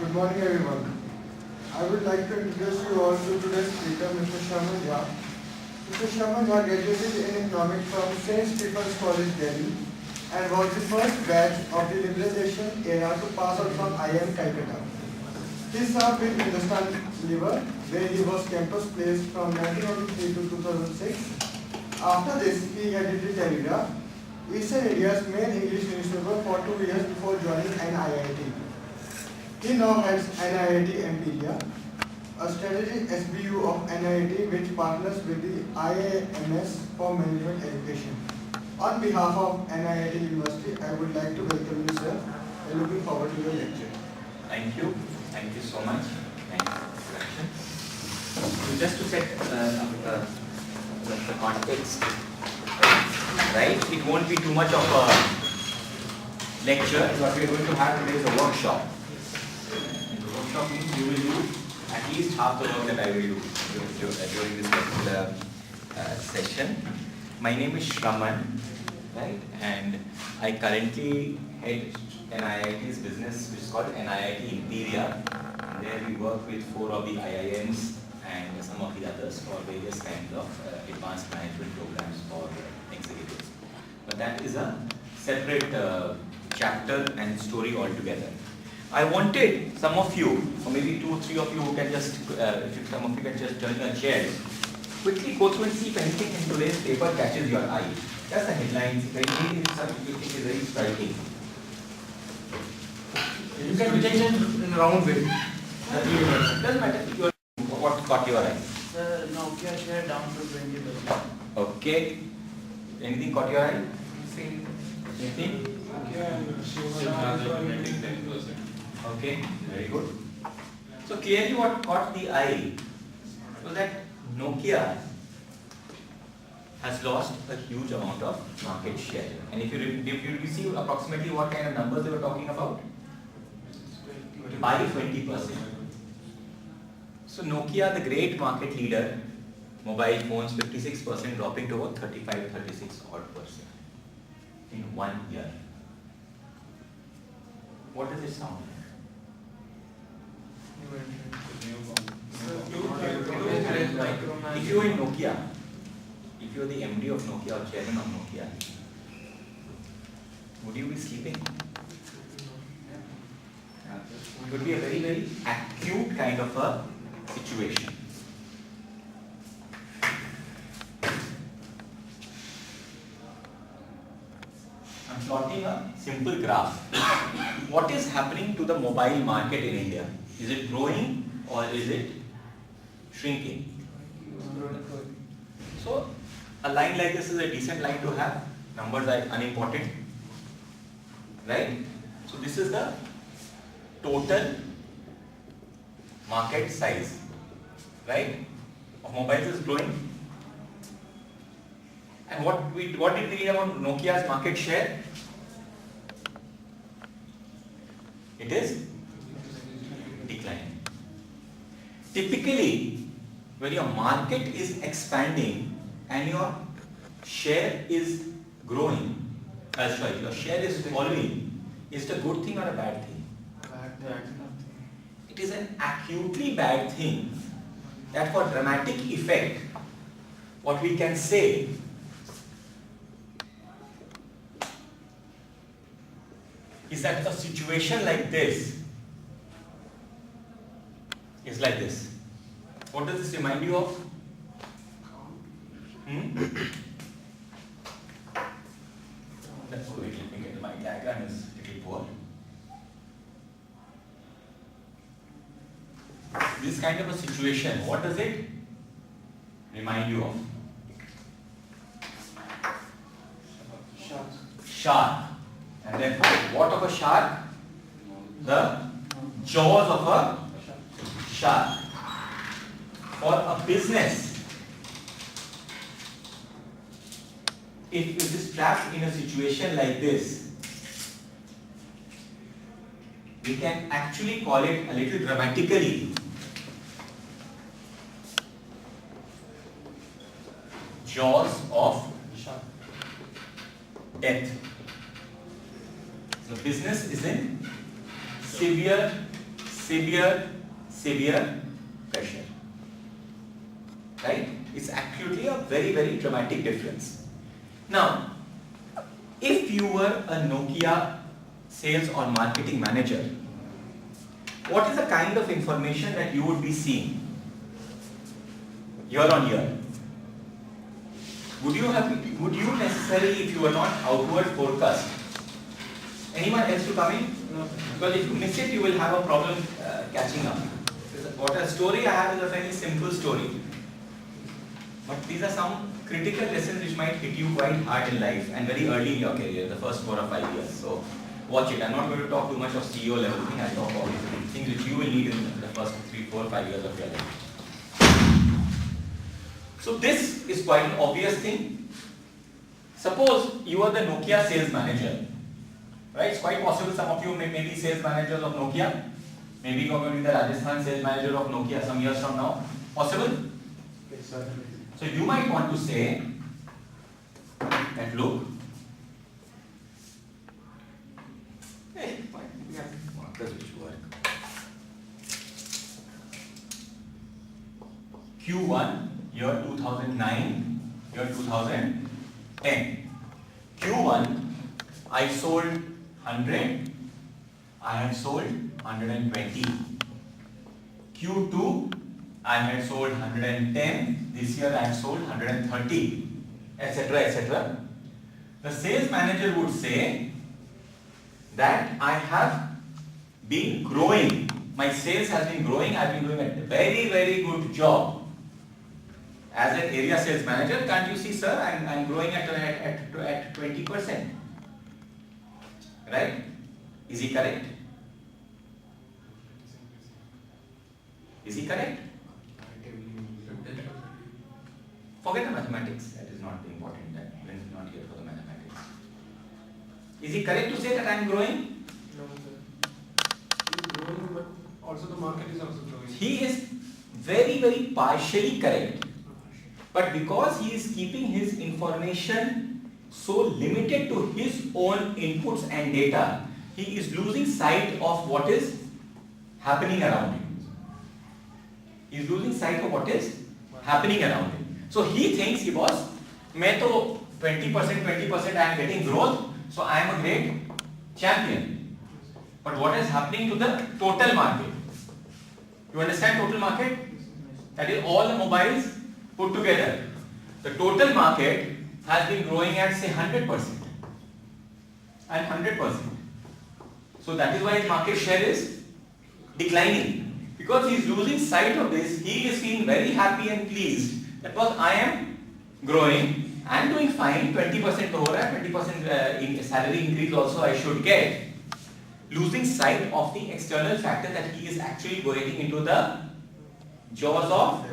Good morning, everyone. I would like to introduce you all to today's speaker, Mr. Sharma Jha. Mr. Sharma Jha graduated in economics from St. Stephen's College, Delhi, and was the first batch of the liberalization era to pass out from IIM Calcutta. He served with Hindustan Lever, where he was campus placed from 1993 to 2006. After this, he edited Telegraph, Eastern India's main English newspaper, for 2 years before joining NIIT. He now heads NIIT Empiria, a strategic SBU of NIIT which partners with the IIMS for management education. On behalf of NIIT University, I would like to welcome you, sir, and looking forward to your lecture. Thank you. Thank you so much. Thank you for the introduction. So just to set the context, right? It won't be too much of a lecture. What we are going to have today is a workshop. And the workshop means you will do at least half the work that I will do during this particular session. My name is Shraman, right? And I currently head NIIT's business, which is called NIIT Imperia. There we work with 4 of the IIMs and some of the others for various kinds of advanced management programs for executives. But that is a separate chapter and story altogether. I wanted some of you, or maybe 2 or 3 of you who can just, if some of you can just turn your chairs, quickly go through and see if anything in today's paper catches your eye. Just the headlines, if anything you think is very striking. You can change it in a round way. Doesn't matter what caught your eye. Nokia share down to 20%. Okay. Anything caught your eye? Anything? Okay, very good. So clearly what caught the eye was that Nokia has lost a huge amount of market share. And if you see approximately what kind of numbers they were talking about? By 20%. So Nokia, the great market leader, mobile phones 56% dropping to about 35-36 odd percent in 1 year. What does it sound like? If you are in Nokia, if you are the MD of Nokia or chairman of Nokia, would you be sleeping? It would be a very, very acute kind of a situation. I'm plotting a simple graph. What is happening to the mobile market in India? Is it growing or is it shrinking? So a line like this is a decent line to have. Numbers are unimportant, right? So this is the total market size, right, of mobiles is growing. And what did we read about Nokia's market share? It is declining. Typically, when your market is expanding and your share is growing, your share is falling, is it a good thing or a bad thing? It is an acutely bad thing that for dramatic effect, what we can say is that a situation like this is like this. What does this remind you of? Let's go, let me get my diagram is a little poor. This kind of a situation, what does it remind you of? Shark. And then what of a shark? The jaws of a shark. For a business, if it is trapped in a situation like this, we can actually call it a little dramatically jaws of death. The business is in severe severe pressure. Right? It's actually a very, very dramatic difference. Now, if you were a Nokia sales or marketing manager, what is the kind of information that you would be seeing year on year? Would you necessarily, if you were not outward forecast, anyone else to come in? No. Because if you miss it, you will have a problem catching up. What a story I have is a very simple story. But these are some critical lessons which might hit you quite hard in life and very early in your career, the first 4 or 5 years. So watch it. I'm not going to talk too much of CEO level thing. I'll talk about things which you will need in the first 3, 4, 5 years of your life. So this is quite an obvious thing. Suppose you are the Nokia sales manager. Right? It's quite possible some of you may be sales managers of Nokia. Maybe you are going to be the Rajasthan sales manager of Nokia some years from now. Possible? Yes, sir. So you might want to say that look, hey, we have markers which work. Q1 year 2009, year 2010. Q1 I sold 100, I had sold 120. Q2 I had sold 110, this year I had sold 130, etc. etc. The sales manager would say that I have been growing, my sales has been growing, I have been doing a very, very good job. As an area sales manager, can't you see, sir, I'm growing at 20%. Right? Is he correct? Is he correct? Forget the mathematics, that is not the important, that Glenn is not here for the mathematics. Is he correct to say that I am growing? No, sir. He is growing, but also the market is also growing. He is very, very partially correct. But because he is keeping his information so limited to his own inputs and data, he is losing sight of what is happening around him. He is losing sight of what is happening around him. So he thinks he was, मैं तो 20% I am getting growth, so I am a great champion. But what is happening to the total market? You understand total market? That is all the mobiles put together. The total market has been growing at say 100% and 100%. So that is why his market share is declining. Because he is losing sight of this, he is feeling very happy and pleased. That was I am growing, I am doing fine, 20% over, 20% salary increase also I should get. Losing sight of the external factor that he is actually going into the jaws of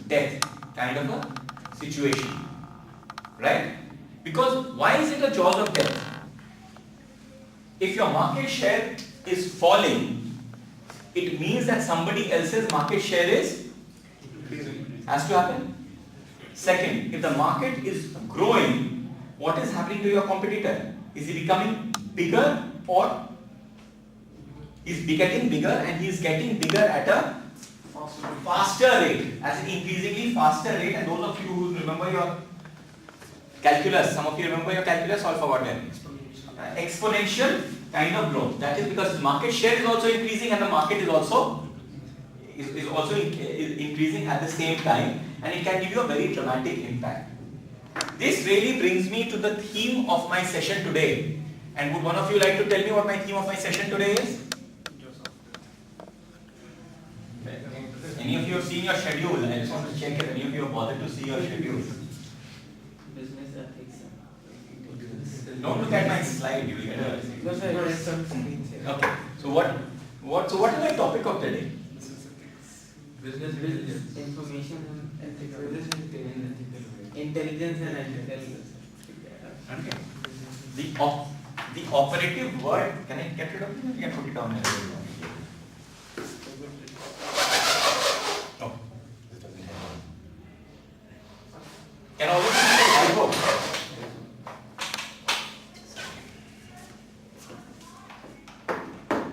death kind of a situation. Right? Because why is it a jaws of death? If your market share is falling, it means that somebody else's market share is has to happen. Second, if the market is growing, what is happening to your competitor? Is he becoming bigger or is getting bigger, and he is getting bigger at a faster rate, as an increasingly faster rate? And those of you who remember your calculus, some of you remember your calculus, all forgot them. Exponential kind of growth. That is because market share is also increasing and the market is also increasing at the same time, and it can give you a very dramatic impact. This really brings me to the theme of my session today. And would one of you like to tell me what my theme of my session today is? Any of you have seen your schedule? I just want to check if any of you have bothered to see your schedule. Business ethics. Don't look at my slide, you will get a... No, sir, there is some screens here. Okay. So what is my topic of the day? Business intelligence. Information and ethics. Intelligence and ethical. Okay. The operative word, can I get rid of it? You can put it down there. Oh, this doesn't help. Can all of you say I hope?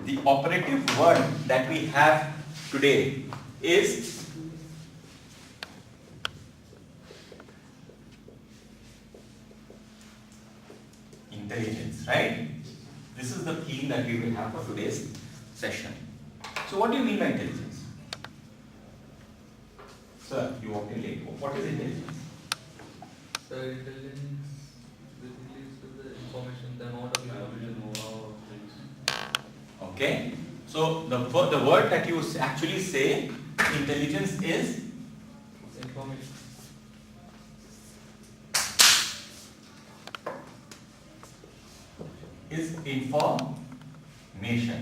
The operative word that we have today is intelligence, right? This is the theme that we will have for today's session. So what do you mean by intelligence? Sir, you walked in late. What is intelligence? So intelligence basically is the information, the amount of information know-how things. Okay. So the word that you actually say, intelligence is Information. information.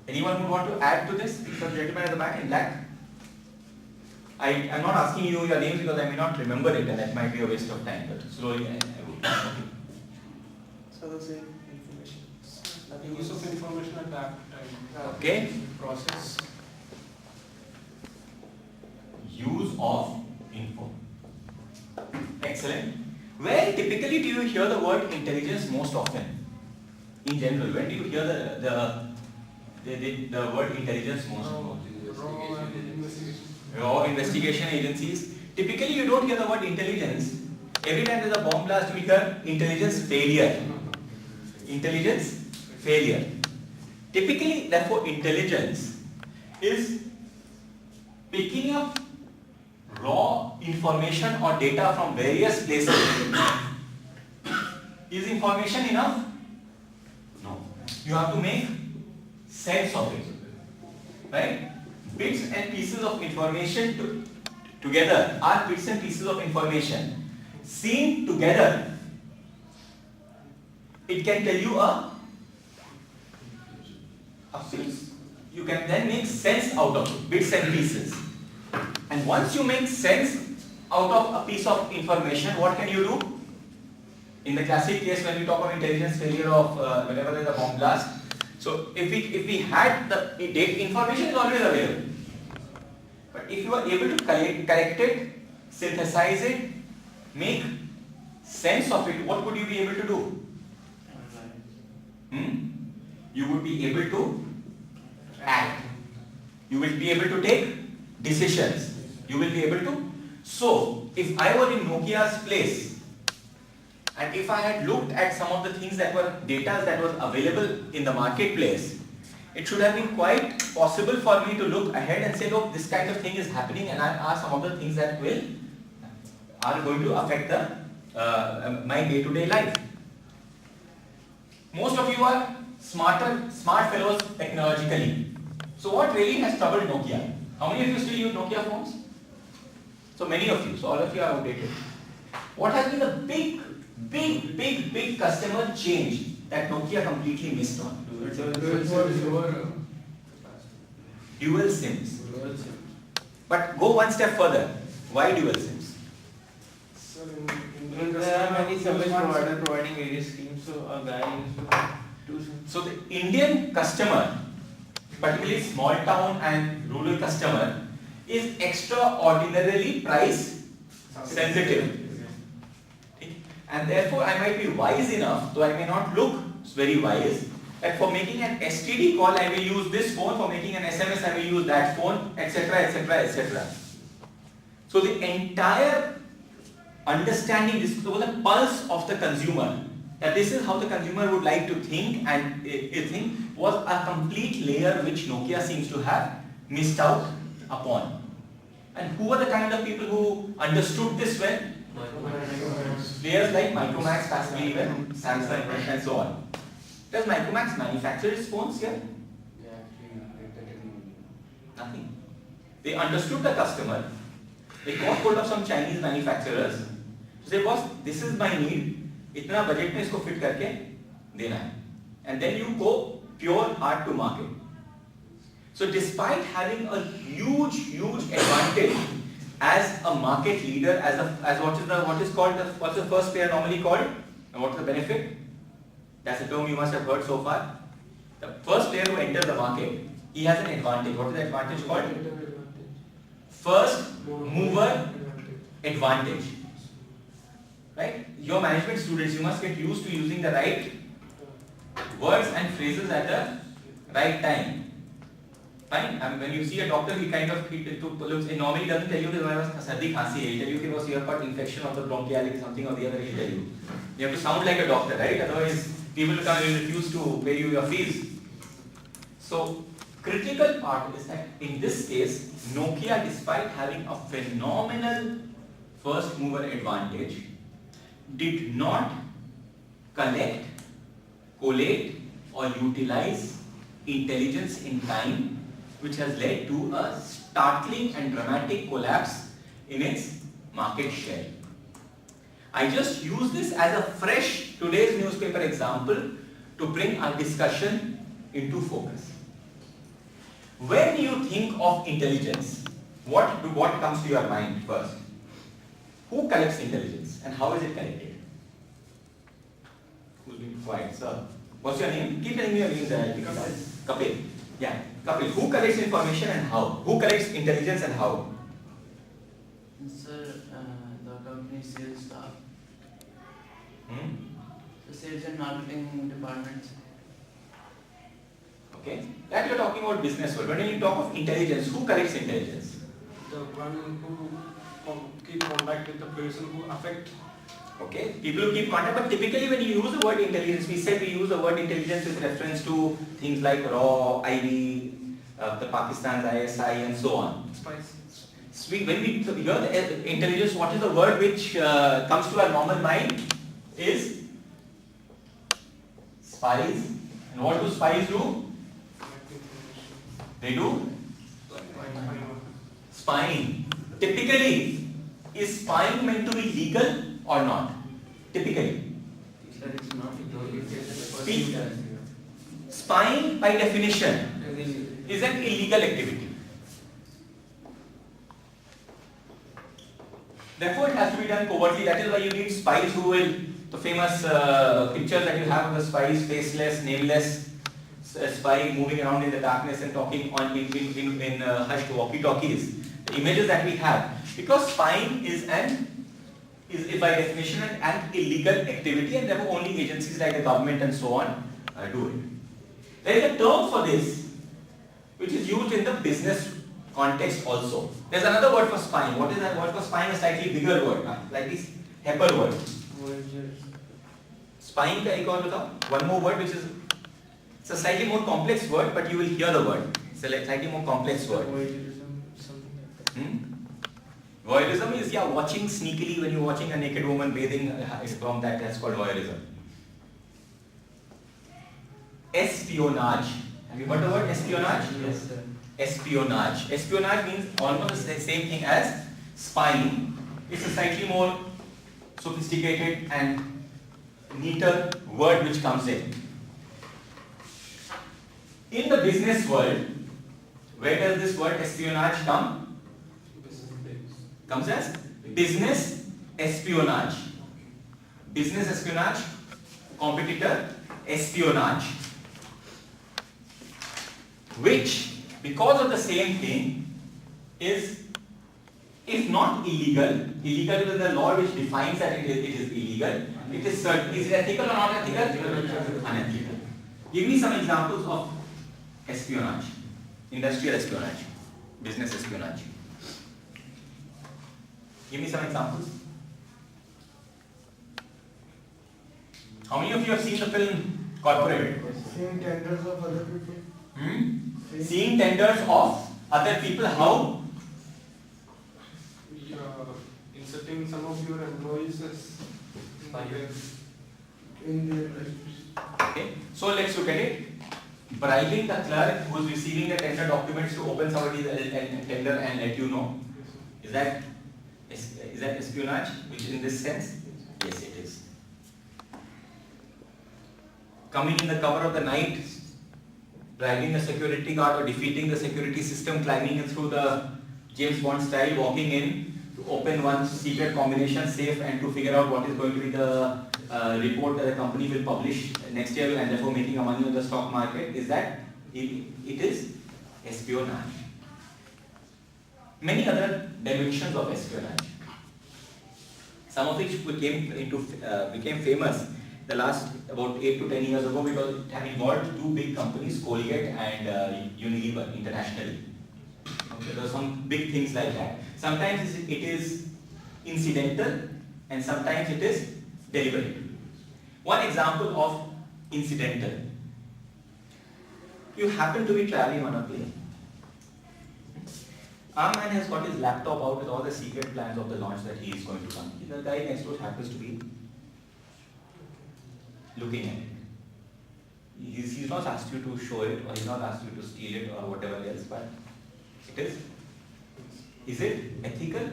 Anyone would want to add to this? The gentleman at the back in black. I am not asking you your names because I may not remember it and that might be a waste of time. But slowly I will. Okay. So the same information. Nothing Use is. of information at that time. Okay. Process. Use of info. Excellent. Where typically do you hear the word intelligence most often? In general, when do you hear the word intelligence most often? Investigation. Raw investigation agencies. Typically, you don't hear the word intelligence. Every time there's a bomb blast, we hear intelligence failure. Intelligence failure. Typically, therefore, intelligence is picking up raw information or data from various places. Is information enough? No. You have to make sense of it. Right? Bits and pieces of information together are bits and pieces of information. Seen together, it can tell you a piece. You can then make sense out of it, bits and pieces. And once you make sense out of a piece of information, what can you do? In the classic case, when we talk of intelligence failure of whenever there is a bomb blast, so if we had the information is always available. But if you are able to correct it, synthesize it, make sense of it, what would you be able to do? You would be able to act. You will be able to take decisions. You will be able to. So, if I were in Nokia's place, and if I had looked at some of the things that were data that was available in the marketplace, it should have been quite possible for me to look ahead and say, look, this kind of thing is happening, and are some of the things that are going to affect my day-to-day life. Most of you are smart fellows technologically. So what really has troubled Nokia? How many of you still use Nokia phones? So many of you. So all of you are outdated. What has been the big customer change that Nokia completely missed on? Dual SIMs. But go one step further. Why dual SIMs? So in There are many service providers providing various schemes, so a guy used to do some. So the Indian customer, particularly small town and rural customer, is extraordinarily price sensitive. And therefore I might be wise enough, though I may not look very wise, that for making an STD call I will use this phone, for making an SMS I will use that phone, etc, etc, etc. So the entire understanding, this was the pulse of the consumer, that this is how the consumer would like to think, and think was a complete layer which Nokia seems to have missed out upon. And who were the kind of people who understood this well? Players like Micromax, Passively Even, Samsung, and so on. Does Micromax manufacture its phones here? Nothing. They understood the customer. They got hold of some Chinese manufacturers. So they boss, this is my need. इतना budget में इसको fit करके देना है. And then you go pure hard to market. So despite having a huge advantage as a market leader, as what's the first player normally called, and what's the benefit? That's a term you must have heard so far. The first player who enters the market, he has an advantage. What is the advantage called? First mover advantage. Right? Your management students, you must get used to using the right words and phrases at the right time. Fine. And when you see a doctor, he kind of looks. He normally doesn't tell you that I was sardi khansi. He'll tell you if you have got infection of the bronchial, something or the other. He'll tell you. You have to sound like a doctor, right? Otherwise, people will come and refuse to pay you your fees. So, critical part is that in this case, Nokia, despite having a phenomenal first mover advantage, did not collect, collate, or utilize intelligence in time, which has led to a startling and dramatic collapse in its market share. I just use this as a fresh today's newspaper example to bring our discussion into focus. When you think of intelligence, what comes to your mind first? Who collects intelligence and how is it collected? Who's been quiet, sir? What's your name? Keep telling me your name. Kapil. Yeah, Kapil. Who collects information and how? Who collects intelligence and how? Sir, the company sales staff, Hmm? the sales and marketing departments. Okay. That you're talking about business world. When you talk of intelligence, who collects intelligence? The one who keep contact with the person who affect. Okay. People who keep contact, but typically when you use the word intelligence, we said we use the word intelligence with reference to things like RAW, IB, the Pakistan's ISI and so on. Spice. When we hear the intelligence, what is the word which comes to our normal mind is spies. And what do spies do? They do spying. Typically, is spying meant to be legal or not? Typically. Sir, it's not. Spying by definition is an illegal activity. Therefore, it has to be done covertly. That is why you need spies who will, the famous pictures that you have of the spies, faceless, nameless, spy moving around in the darkness and talking on in hushed walkie-talkies. The images that we have, because spying is by definition an illegal activity, and therefore only agencies like the government and so on do it. There is a term for this which is used in the business context also. There's another word for spying. What is that word for spying? A slightly bigger word, like this Hepper word. Spying का एक और बताओ. One more word which is, it's a slightly more complex word, but you will hear the word. It's a slightly more complex word. Voyeurism is watching sneakily when you're watching a naked woman bathing. It's from that. That's called voyeurism. Espionage. Have you heard the word espionage? Yes, sir. Espionage. Espionage means almost the same thing as spying. It's a slightly more sophisticated and neater word which comes in. In the business world, where does this word espionage come? Comes as business espionage. Business espionage, competitor espionage. Which, because of the same thing, is, if not illegal, illegal is the law which defines that it is illegal. It is certain. Is it ethical or not ethical? Unethical. Give me some examples of espionage, industrial espionage, business espionage. Give me some examples. How many of you have seen the film Corporate? Seeing tenders of other people. Seeing tenders of other people, how? Inserting some of your employees as In the Okay. So let's look at it. Bribing the clerk who is receiving the tender documents to open somebody's tender and let you know. Is that espionage? Which in this sense? Yes, it is. Coming in the cover of the night, bribing a security guard or defeating the security system, climbing in through the James Bond style, walking in to open one secret combination safe and to figure out what is going to be the report that the company will publish next year and therefore making a money on the stock market. Is that it is espionage. Many other dimensions of espionage, some of which became famous the last about 8 to 10 years ago, because it had involved two big companies, Colgate and Unilever internationally. Okay, there are some big things like that. Sometimes it is incidental and sometimes it is deliberate. One example of incidental. You happen to be traveling on a plane. Our man has got his laptop out with all the secret plans of the launch that he is going to come. The guy next door happens to be looking at it. He's not asked you to show it, or he's not asked you to steal it or whatever else, but it is. Is it ethical?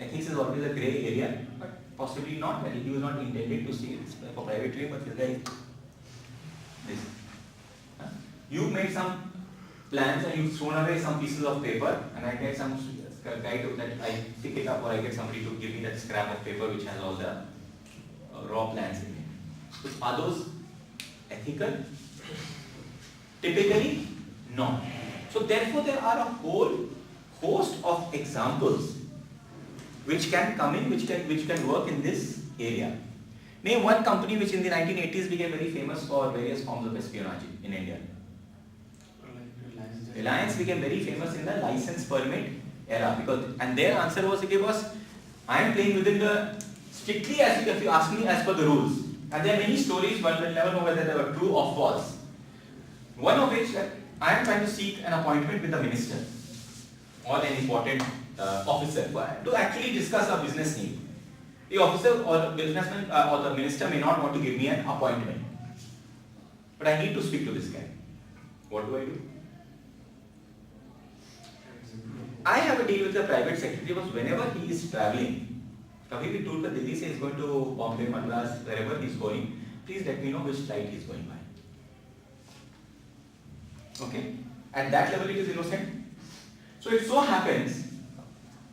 Ethics is always a grey area, but possibly not. Well, he was not intended to steal it for private trade, but this guy, this. You made some plans and you've thrown away some pieces of paper, and I get some guy to that I pick it up, or I get somebody to give me that scrap of paper which has all the raw plans in it. So are those ethical? Typically, no. So therefore, there are a whole host of examples which can come in, which can work in this area. Name one company which in the 1980s became very famous for various forms of espionage in India. Reliance became very famous in the license permit era, and their answer was, okay boss, I am playing within the strictly, as if you ask me, as per the rules. And there are many stories, one will never know whether they were true or false. One of which, I am trying to seek an appointment with the minister or an important officer to actually discuss a business need. The officer or the businessman or the minister may not want to give me an appointment, but I need to speak to this guy. What do I do? I have a deal with the private secretary because whenever he is traveling, कभी भी tour पर दिल्ली से is going to Bombay, Madras, wherever he is going, please let me know which flight he is going by. Okay, at that level it is innocent. So it so happens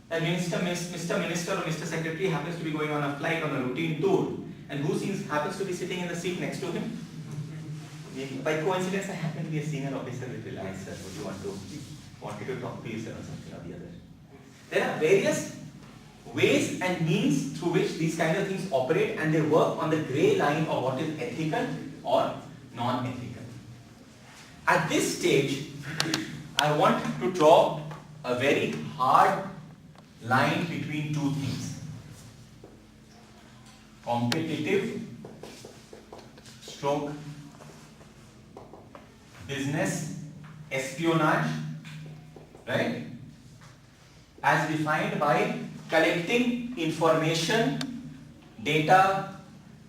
that Mr. Minister or Mr. Secretary happens to be going on a flight on a routine tour, and who happens to be sitting in the seat next to him? By coincidence, I happen to be a senior officer with Reliance, sir. Would you want me to talk to you, sir, or something or the other? There are various ways and means through which these kind of things operate, and they work on the grey line of what is ethical or non-ethical. At this stage, I want to draw a very hard line between two things: competitive stroke business espionage, right? As defined by collecting information, data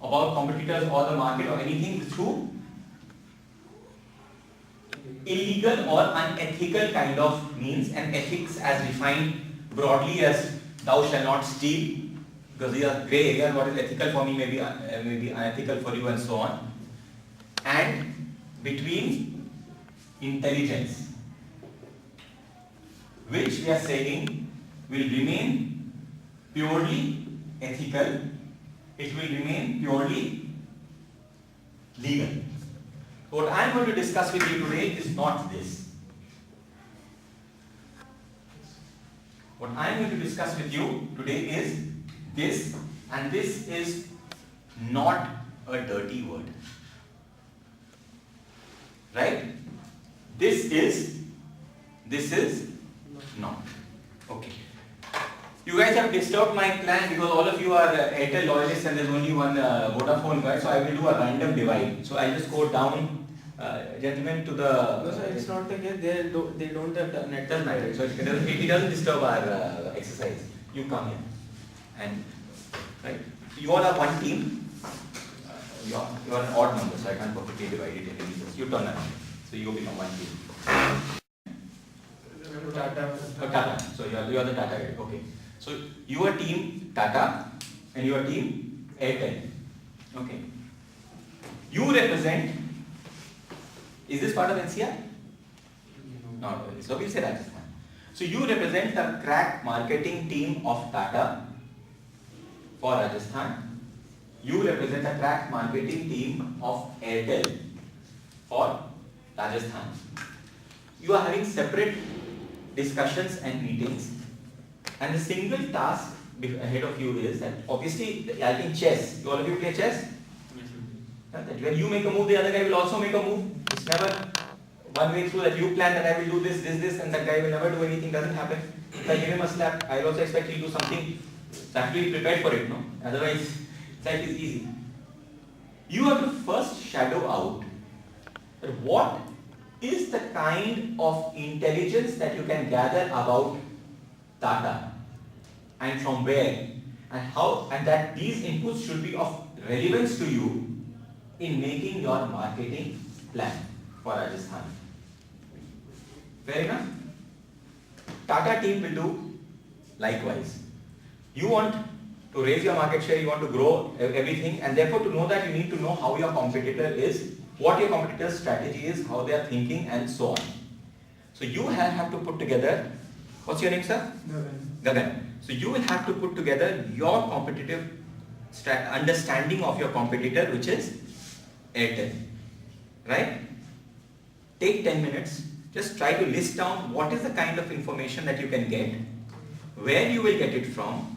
about competitors or the market or anything through illegal or unethical kind of means, and ethics as defined broadly as thou shalt not steal, because these are grey areas. What is ethical for me may be unethical for you, and so on. And between intelligence, which we are saying will remain purely ethical, it will remain purely legal. What I am going to discuss with you today is not this. What I am going to discuss with you today is this, and this is not a dirty word. Right? This is not. Okay. You guys have disturbed my plan because all of you are Airtel loyalists and there's only one Vodafone guy, so I will do a random divide. So I'll just go down, gentlemen, to the... No sir, it's not the case, they don't have net. Doesn't matter. So it doesn't disturb our exercise. You come here. And, right, you all are one team. You are an odd number, so I can't perfectly divide it into pieces. You turn around. So you become one team. Tata. Oh, Tata. So you are the Tata guy. Okay. So you are team Tata and you are team Airtel. Okay. You represent. Is this part of NCR? No. So we'll say Rajasthan. So you represent the crack marketing team of Tata for Rajasthan. You represent the crack marketing team of Airtel for Rajasthan. You are having separate discussions and meetings, and the single task ahead of you is that obviously, I think chess. All of you play chess? Yes. That when you make a move, the other guy will also make a move. It's never one way through that you plan that I will do this, and that guy will never do anything. Doesn't happen. If I give him a slap, I will also expect he'll do something. So I have to be prepared for it, no? Otherwise, life is easy. You have to first shadow out that what is the kind of intelligence that you can gather about Tata and from where and how, and that these inputs should be of relevance to you in making your marketing plan for Rajasthan. Fair enough? Tata team will do likewise. You want to raise your market share, you want to grow everything, and therefore to know that you need to know how your competitor is, what your competitor's strategy is, how they are thinking, and so on. So you have to put together, what's your name, sir? Gagan. So you will have to put together your competitive understanding of your competitor, which is Airtel. Right? Take 10 minutes, just try to list down what is the kind of information that you can get, where you will get it from,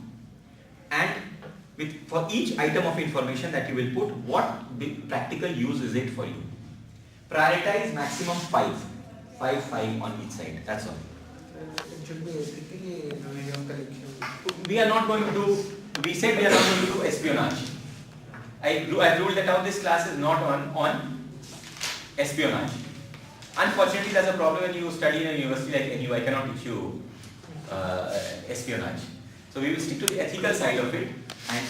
and for each item of information that you will put, what big practical use is it for you. Prioritize maximum 5 on each side, that's all. It should be ethically video collection. We are not going to do, we said we are not going to do espionage. I ruled that out, this class is not on espionage. Unfortunately, there's a problem when you study in a university like NU, I cannot teach you espionage. So we will stick to the ethical side of it. And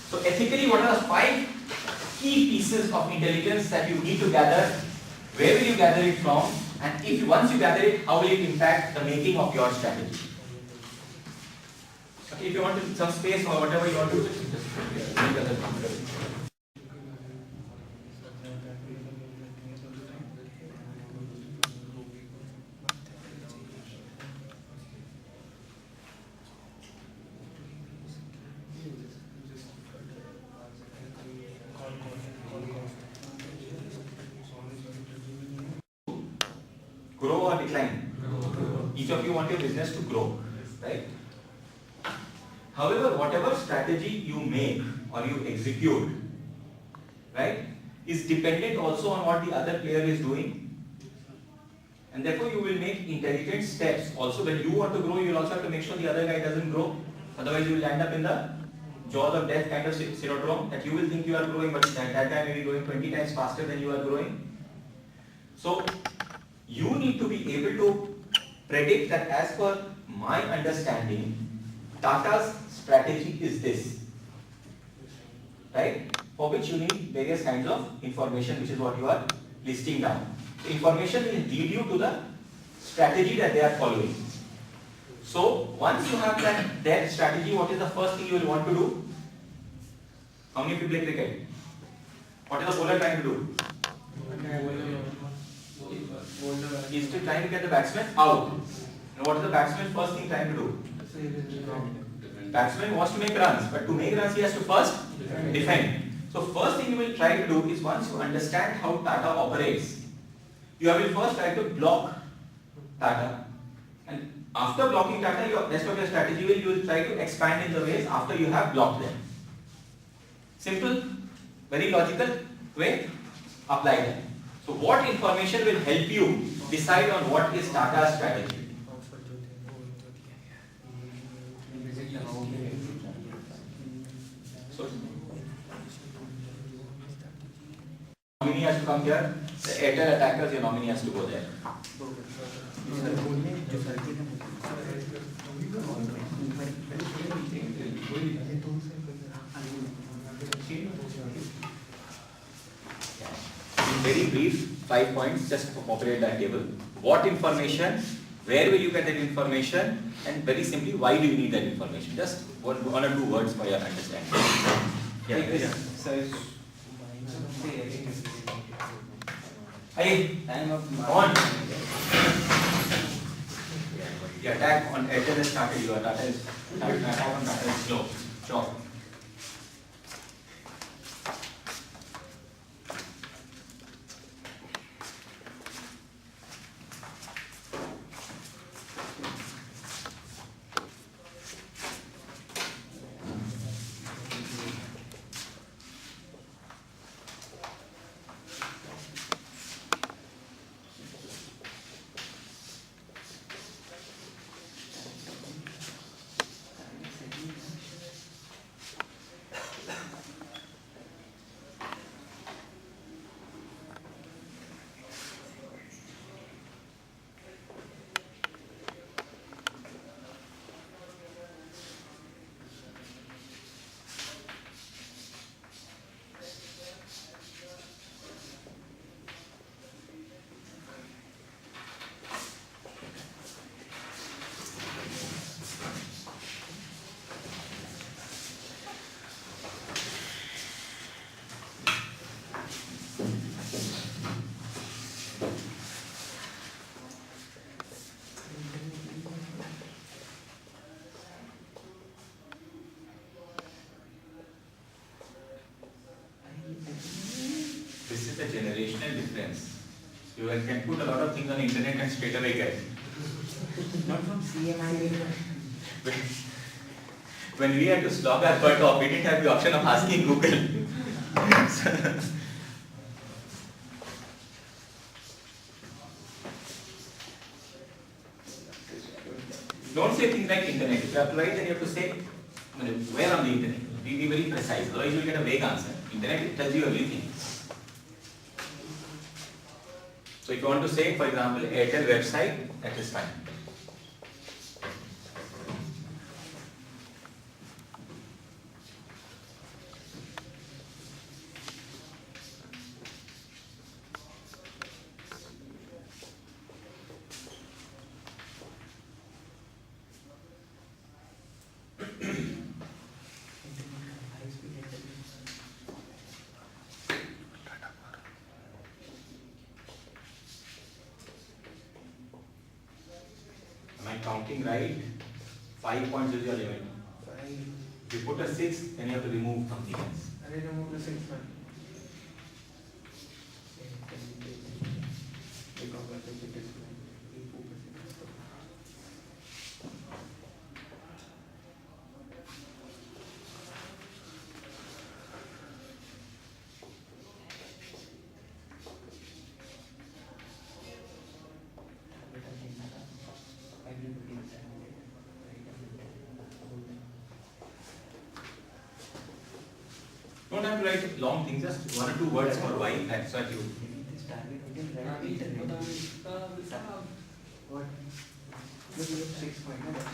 so ethically, what are the 5 key pieces of intelligence that you need to gather? Where will you gather it from? And if once you gather it, how will it impact the making of your strategy? Okay, if you want some space or whatever you want to do, just grow or decline? Each of you want your business to grow, right? However, whatever strategy you make or you execute, right, is dependent also on what the other player is doing. And therefore, you will make intelligent steps. Also, when you want to grow, you will also have to make sure the other guy doesn't grow. Otherwise, you will end up in the jaws of death kind of syndrome that you will think you are growing, but that guy may be growing 20 times faster than you are growing. So, you need to be able to predict that as per my understanding, Tata's strategy is this, right? For which you need various kinds of information, which is what you are listing down. The information will lead you to the strategy that they are following. So once you have their strategy, what is the first thing you will want to do? How many people play cricket? What is the bowler trying to do? Is to try to get the batsman out. And what is the batsman first thing trying to do? Batsman wants to make runs, but to make runs he has to first defend. So first thing you will try to do is, once you understand how Tata operates, you will first try to block Tata. And after blocking Tata, your rest of your strategy you will try to expand in the ways after you have blocked them. Simple, very logical way, apply them. So what information will help you decide on what is Tata's strategy? So nominee has to come here. The Airtel attackers, your nominee has to go there. Very brief, 5 points, just operate that table. What information, where will you get that information, and very simply, why do you need that information? Just one or two words for your understanding. Yeah. Hey, on. The attack on Airtel is started. Your data is slow. Sure. is a generational difference. You can put a lot of things on the internet and straight away get. Not from CMI. When we had to slog our butt off, we didn't have the option of asking Google. Don't say things like internet. If you have to write, then you have to say where on the internet. Be very precise, otherwise you will get a vague answer. Internet tells you everything. So if you want to say, for example, Airtel website, that is fine. Am I counting right? 5 points is your limit. If you put a 6, then you have to remove something else. I need to remove the 6 one. Don't have to write long things, just 1 or 2 words for why, that's what you. What? Look at 6 point. No, that's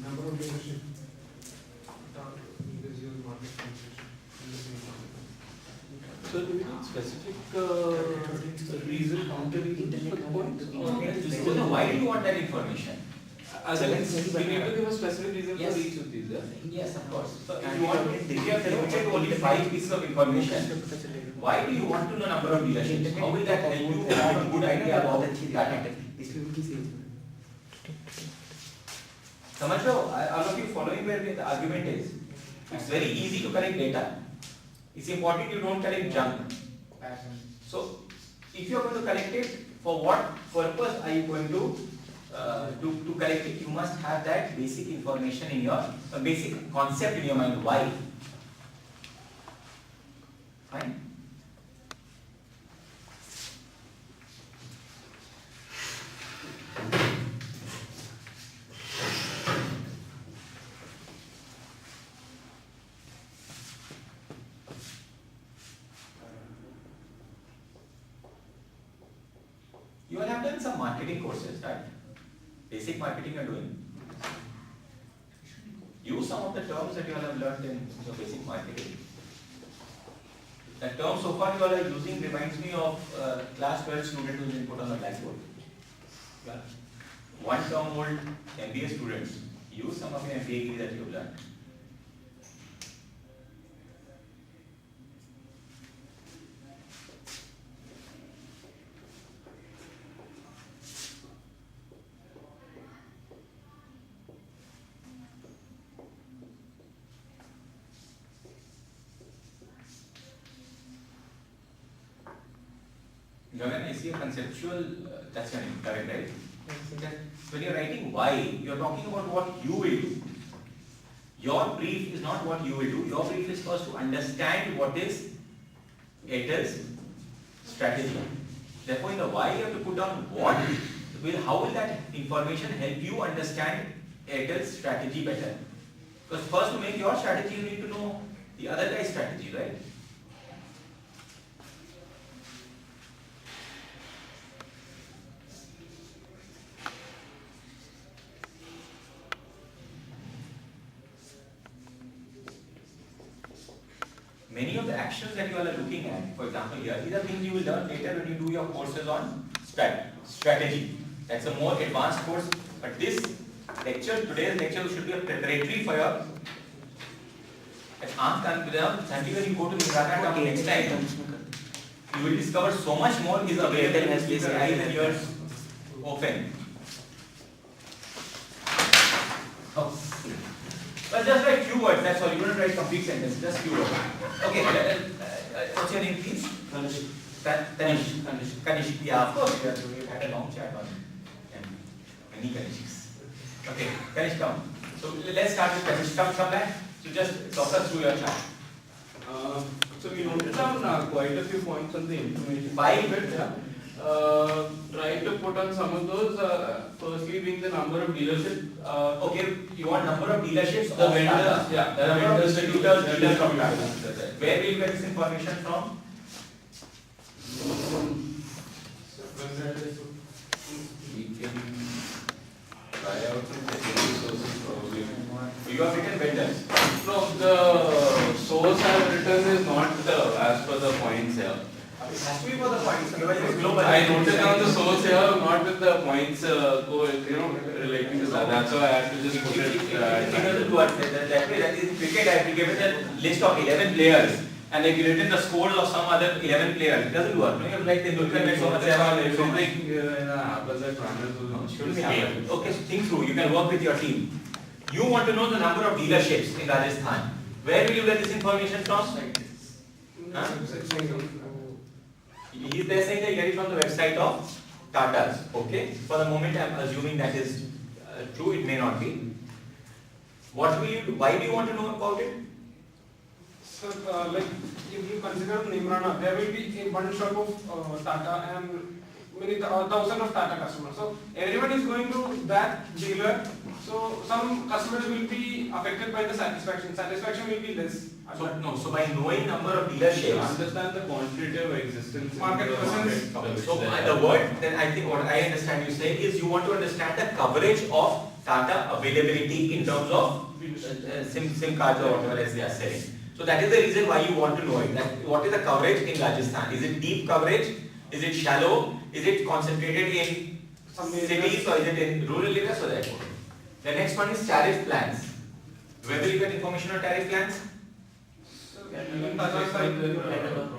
Number of dealership. Because your market concentration. So do we need specific reason, counter reason for the points? So now why do you want that information? As in, we need to give a specific reason Yes. for each of these, yeah? Yes, of course. So if you want, if you have limited to only 5 pieces of information, why do you want to know number of dealerships? How will that help you have a good idea about that? समझ लो, all of you following where the argument is. It's very easy to collect data. It's important you don't collect junk. So, if you are going to collect it, for what purpose are you going to collect it? You must have that basic information in your, basic concept in your mind. Why? Fine? You all have done some marketing courses, right? Basic marketing you are doing. Use some of the terms that you all have learned in your basic marketing. The term so far you all are using reminds me of class 12 student who's been put on the blackboard. One term old MBA students. Use some of your MBA degree that you have learned. Gagan, I see a conceptual, that's your name, correct, right? When you're writing why, you're talking about what you will do. Your brief is not what you will do. Your brief is first to understand what is Airtel's strategy. Therefore, in the why, you have to put down what, how will that information help you understand Airtel's strategy better? Because first, to make your strategy, you need to know the other guy's strategy, right? Many of the actions that you all are looking at, for example here, these are things you will learn later when you do your courses on strategy. That's a more advanced course. But this lecture, today's lecture should be a preparatory for your Sandy, when you go to Nirvana town next time, you will discover so much more is available with your eyes and ears open. But just write few words, that's all. You don't write complete sentences, just few words. Okay, what's your name, please? Tanish. Kanish. Yeah, of course. We had a long chat on many Kanishs. Okay, Kanish, come. So let's start with Kanish. Come back. So just talk us through your chat. So we noted down quite a few points on the information. Five? Yeah. Try to put on some of those. Firstly, being the number of dealership. Okay, you want number of dealerships The of vendors, Tata. yeah. The number of distributors, dealers from Tata. That's right. Where will you get this information from? We can try out some secondary sources probably. You have written vendors. No, the source I have written is not as per the points here. It has to be for the points, otherwise it's global. I noted down the source here, not with the points relating to that. That's why I have to just put it. It doesn't work that way. That is in cricket. I have given a list of 11 players and they've written the scores of some other 11 players. It doesn't work. You have like the look at so much. Everything in opposite runners Shouldn't be happening. Okay, so think through. You can work with your team. You want to know the number of dealerships in Rajasthan. Where will you get this information from? Huh? They're saying that you get it from the website of Tata's. Okay. For the moment, I'm assuming that is true. It may not be. What will you do? Why do you want to know about it? So, like, if you consider Nimrana, there will be a one shop of Tata and many thousand of Tata customers. So, everyone is going to that dealer. So, some customers will be affected by the satisfaction. Satisfaction will be less. So by knowing number of dealerships, understand the quantitative existence in Market the presence. market. so the word, then I think what I understand you saying is you want to understand the coverage of Tata availability in terms of SIM cards or whatever else they are selling. So that is the reason why you want to know it. That what is the coverage in Rajasthan? Is it deep coverage? Is it shallow? Is it concentrated in Some cities or is it in rural areas or that? The next one is tariff plans. Where will you get information on tariff plans?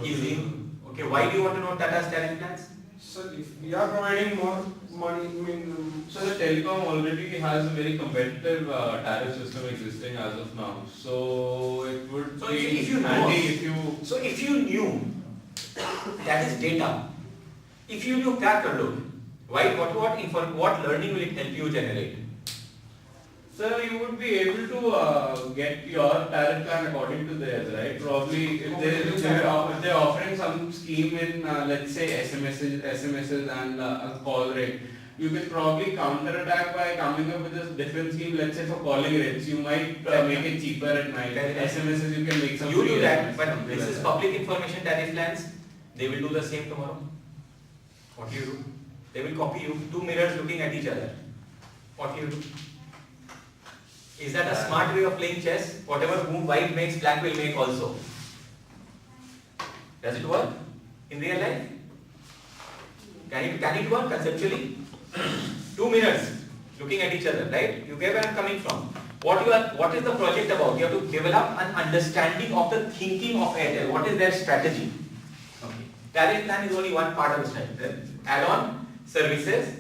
Easy. Okay, why do you want to know Tata's tariff plans? So, if we are providing more money, So the telecom already has a very competitive tariff system existing as of now. So it would So be if you know- handy if you So if you knew that is data, if you knew that alone, why what learning will it help you generate? Sir, you would be able to get your tariff plan according to theirs, right? Probably if they're offering some scheme in let's say SMSs and a call rate, you can probably counterattack by coming up with a different scheme. Let's say for calling rates, you might make it cheaper at night. SMSs you can make some. You do free that, SMS, but something this like is that. public information tariff plans. They will do the same tomorrow. What do you do? They will copy you. Two mirrors looking at each other. What do you do? Is that a smart way of playing chess? Whatever move white makes, black will make also. Does it work in real life? Can it work conceptually? Two mirrors looking at each other, right? You get where I'm coming from. What is the project about? You have to develop an understanding of the thinking of Airtel. What is their strategy? Okay. Tariff plan is only one part of the strategy. Add-on services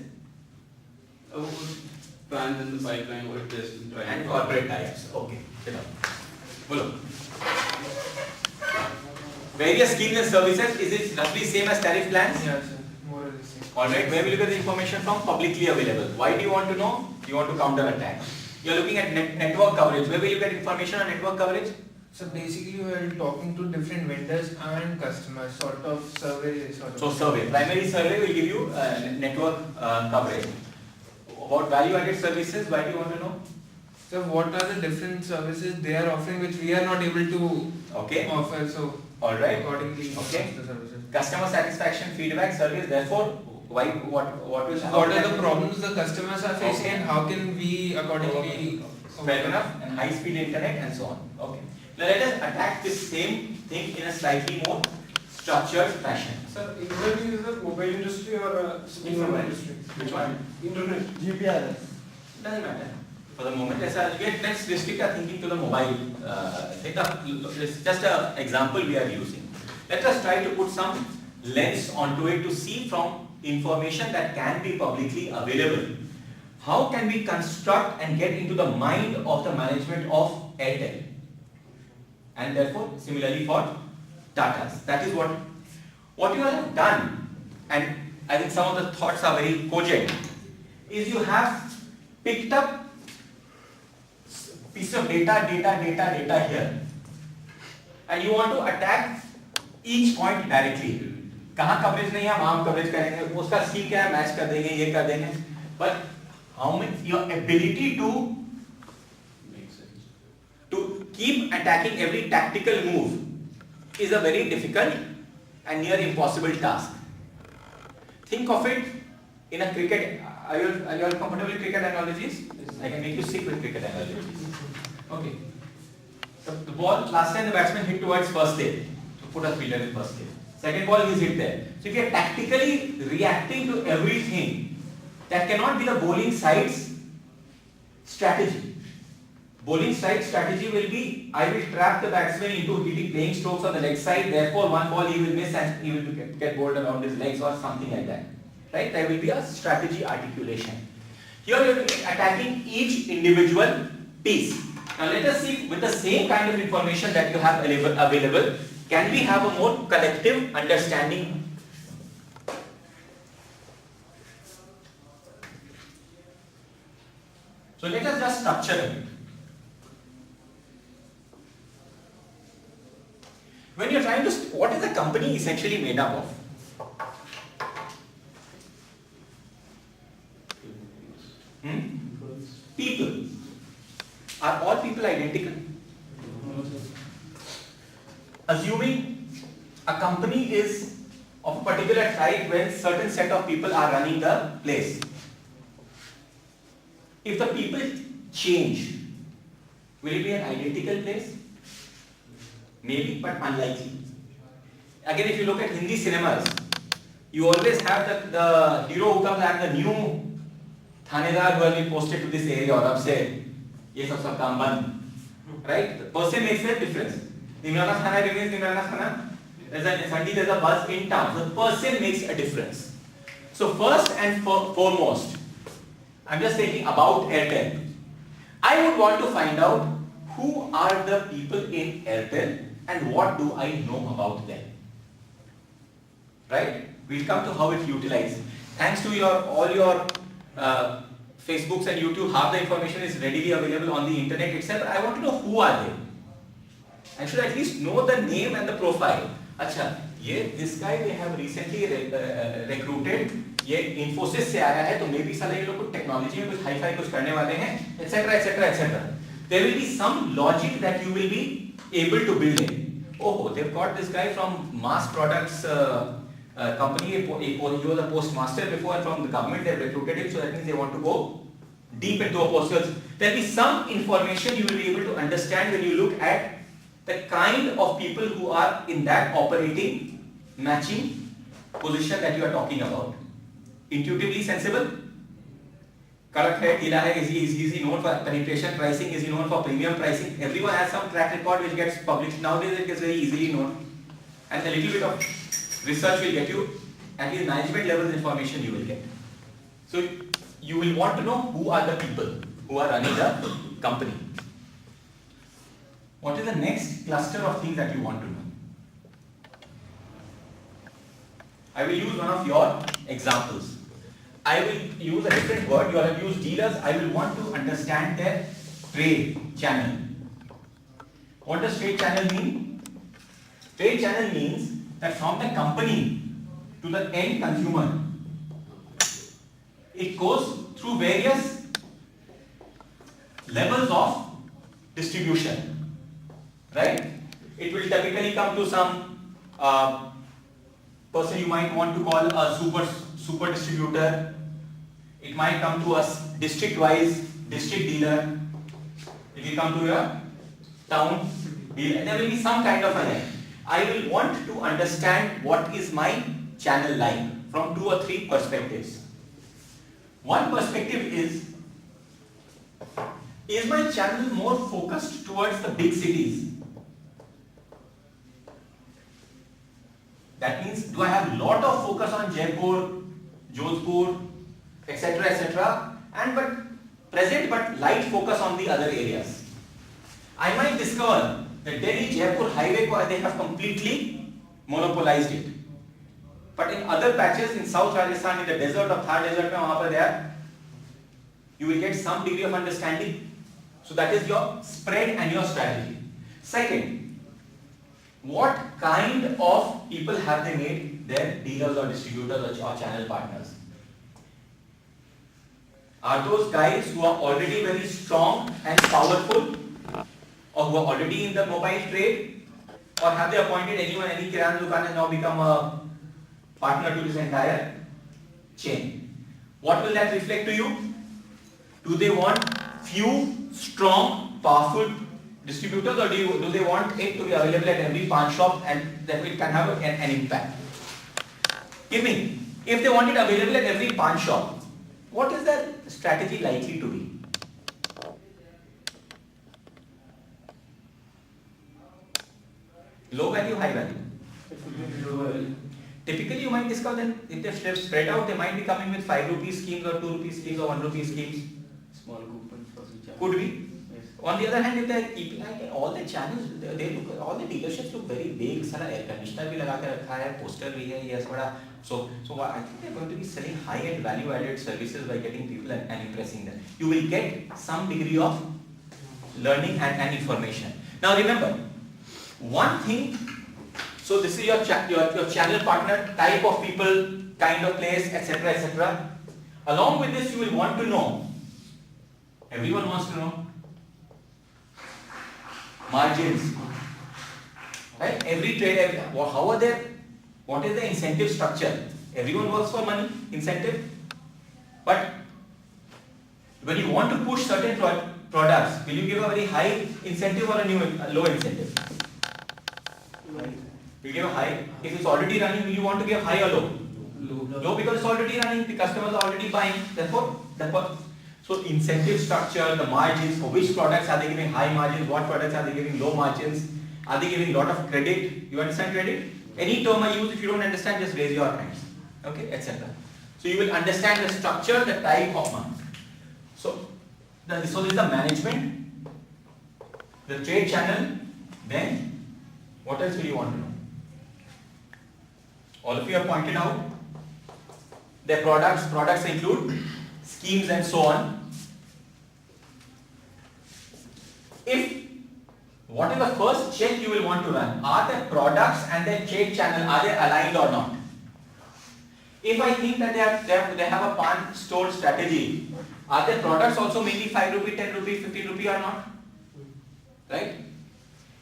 Plans in the pipeline were just trying and to- corporate types. Okay. Sit down. Bolo. Various schemes and services, is it roughly same as tariff plans? Yeah, sir. More or less same. Alright, where will you get the information from? Publicly available. Why do you want to know? You want to counter attack. You are looking at network coverage. Where will you get information on network coverage? So basically we are talking to different vendors and customers, sort of survey sort of. So survey. Primary survey will give you network coverage. About value added services, why do you want to know? So what are the different services they are offering which we are not able to Okay. offer, so Alright. accordingly Okay. the services. Customer satisfaction, feedback, service, therefore, what is What are the problems the customers are facing Okay. and how can we accordingly Fair enough, and high speed internet and so on. Okay. Now let us attack this same thing in a slightly more structured fashion. sir, internet is the mobile industry or cinema industry? Which one? Internet. GPRS. Doesn't matter. For the moment, let's restrict our thinking to the mobile thing. It's just an example we are using. Let us try to put some lens onto it to see from information that can be publicly available. how can we construct and get into the mind of the management of Airtel? And therefore, similarly for Tatas. That is what you all have done. And I think some of the thoughts are very cogent. Is you have picked up piece of data here. And you want to attack each point directly. कहाँ coverage नहीं है, वहाँ coverage करेंगे. उसका scheme क्या है, match कर देंगे, ये कर देंगे. But how much your ability to keep attacking every tactical move is a very difficult and near impossible task. Think of it in a cricket. Are you all comfortable with cricket analogies? I can make you sick with cricket analogies. Okay. The ball last time the batsman hit towards first leg, to put a fielder in first leg. Second ball he's hit there. So if you are tactically reacting to everything, that cannot be the bowling side's strategy. Bowling side strategy will be, I will trap the batsman into hitting playing strokes on the leg side, therefore one ball he will miss and he will get bowled around his legs or something like that. Right? There will be a strategy articulation. Here you are attacking each individual piece. Now let us see, with the same kind of information that you have available, can we have a more collective understanding? So let us just structure it. When you're trying to, what is the company essentially made up of? People. Are all people identical? Assuming a company is of a particular type when certain set of people are running the place. If the people change, will it be an identical place? Maybe, but unlikely. Again, if you look at Hindi cinemas, you always have the hero who comes and the new Thanedar who has been posted to this area or upset. ये सब काम बंद, right? The person makes a difference. Nimrana Thana remains Nimrana Thana. Suddenly there's a buzz in town. The person makes a difference. So first and foremost, I'm just thinking about Airtel. I would want to find out who are the people in Airtel and what do I know about them. Right? We'll come to how it's utilized. Thanks to all your Facebooks and YouTube, half the information is readily available on the internet itself. I want to know who are they. I should at least know the name and the profile. Acha, this guy they have recently recruited. ये Infosys से आया है, तो maybe साला ये लोग technology में कुछ hi-fi कुछ करने वाले हैं, etc., etc., etc. There will be some logic that you will be able to build in. Oh, they've got this guy from Mass Products company. He was a postmaster before, and from the government they recruited him. So that means they want to go deep into a post. There will be some information you will be able to understand when you look at the kind of people who are in that operating, matching position that you are talking about. Intuitively sensible? Correct hai, gila hai, is he known for penetration pricing? Is he known for premium pricing? Everyone has some track record which gets published. Nowadays it gets very easily known. And a little bit of research will get you, at least management level information you will get. So you will want to know who are the people who are running the company. What is the next cluster of things that you want to know? I will use one of your examples. I will use a different word. You have used dealers. I will want to understand their trade channel. What does trade channel mean? Trade channel means that from the company to the end consumer, it goes through various levels of distribution. Right? It will typically come to some person you might want to call a super distributor. It might come to us district-wise, district dealer. It will come to your town dealer. There will be some kind of a line. I will want to understand what is my channel line from 2 or 3 perspectives. One perspective is my channel more focused towards the big cities? That means, do I have a lot of focus on Jaipur, Jodhpur, etc., etc., and but present but light focus on the other areas. I might discover that Delhi Jaipur highway they have completely monopolized it. But in other patches in South Rajasthan, in the desert of Thar desert, there, you will get some degree of understanding. So that is your spread and your strategy. Second, what kind of people have they made their dealers or distributors or channel partners? Are those guys who are already very strong and powerful, or who are already in the mobile trade, or have they appointed anyone, any kirana dukan has now become a partner to this entire chain? What will that reflect to you? Do they want few strong, powerful distributors, or do they want it to be available at every pawn shop and that it can have an impact? Give me, if they want it available at every pawn shop, what is their strategy likely to be? Low value, high value? Typically you might discover that if they spread out, they might be coming with 5 rupee schemes or 2 rupee schemes or 1 rupee schemes. Small coupons for each other. Could be. Yes. On the other hand, if they are keeping like all the channels, they look, all the dealerships look very big. सारा air conditioner भी लगा के रखा है, poster भी है, yes बड़ा. So I think they are going to be selling high-end value-added services by getting people and impressing them. You will get some degree of learning and information. Now remember, one thing. So this is your channel partner, type of people, kind of place, etc., etc. Along with this, you will want to know. Everyone wants to know margins, right? Every trade, how are they? What is the incentive structure? Everyone works for money, incentive. But when you want to push certain products, will you give a very high incentive or a low incentive? Will you give a high? If it's already running, will you want to give high or low? Low because it's already running, the customers are already buying. Therefore, so incentive structure, the margins, for which products are they giving high margins, what products are they giving low margins, are they giving lot of credit? You understand credit? Any term I use, if you don't understand, just raise your hands. Okay, etc. So you will understand the structure, the type of money. So this is the management, the trade channel, then what else will you want to know? All of you have pointed out their products include schemes and so on. What is the first check you will want to run? Are the products and their trade channel, are they aligned or not? If I think that they have a pan store strategy, are their products also mainly 5 rupee, 10 rupee, 15 rupee or not? Right?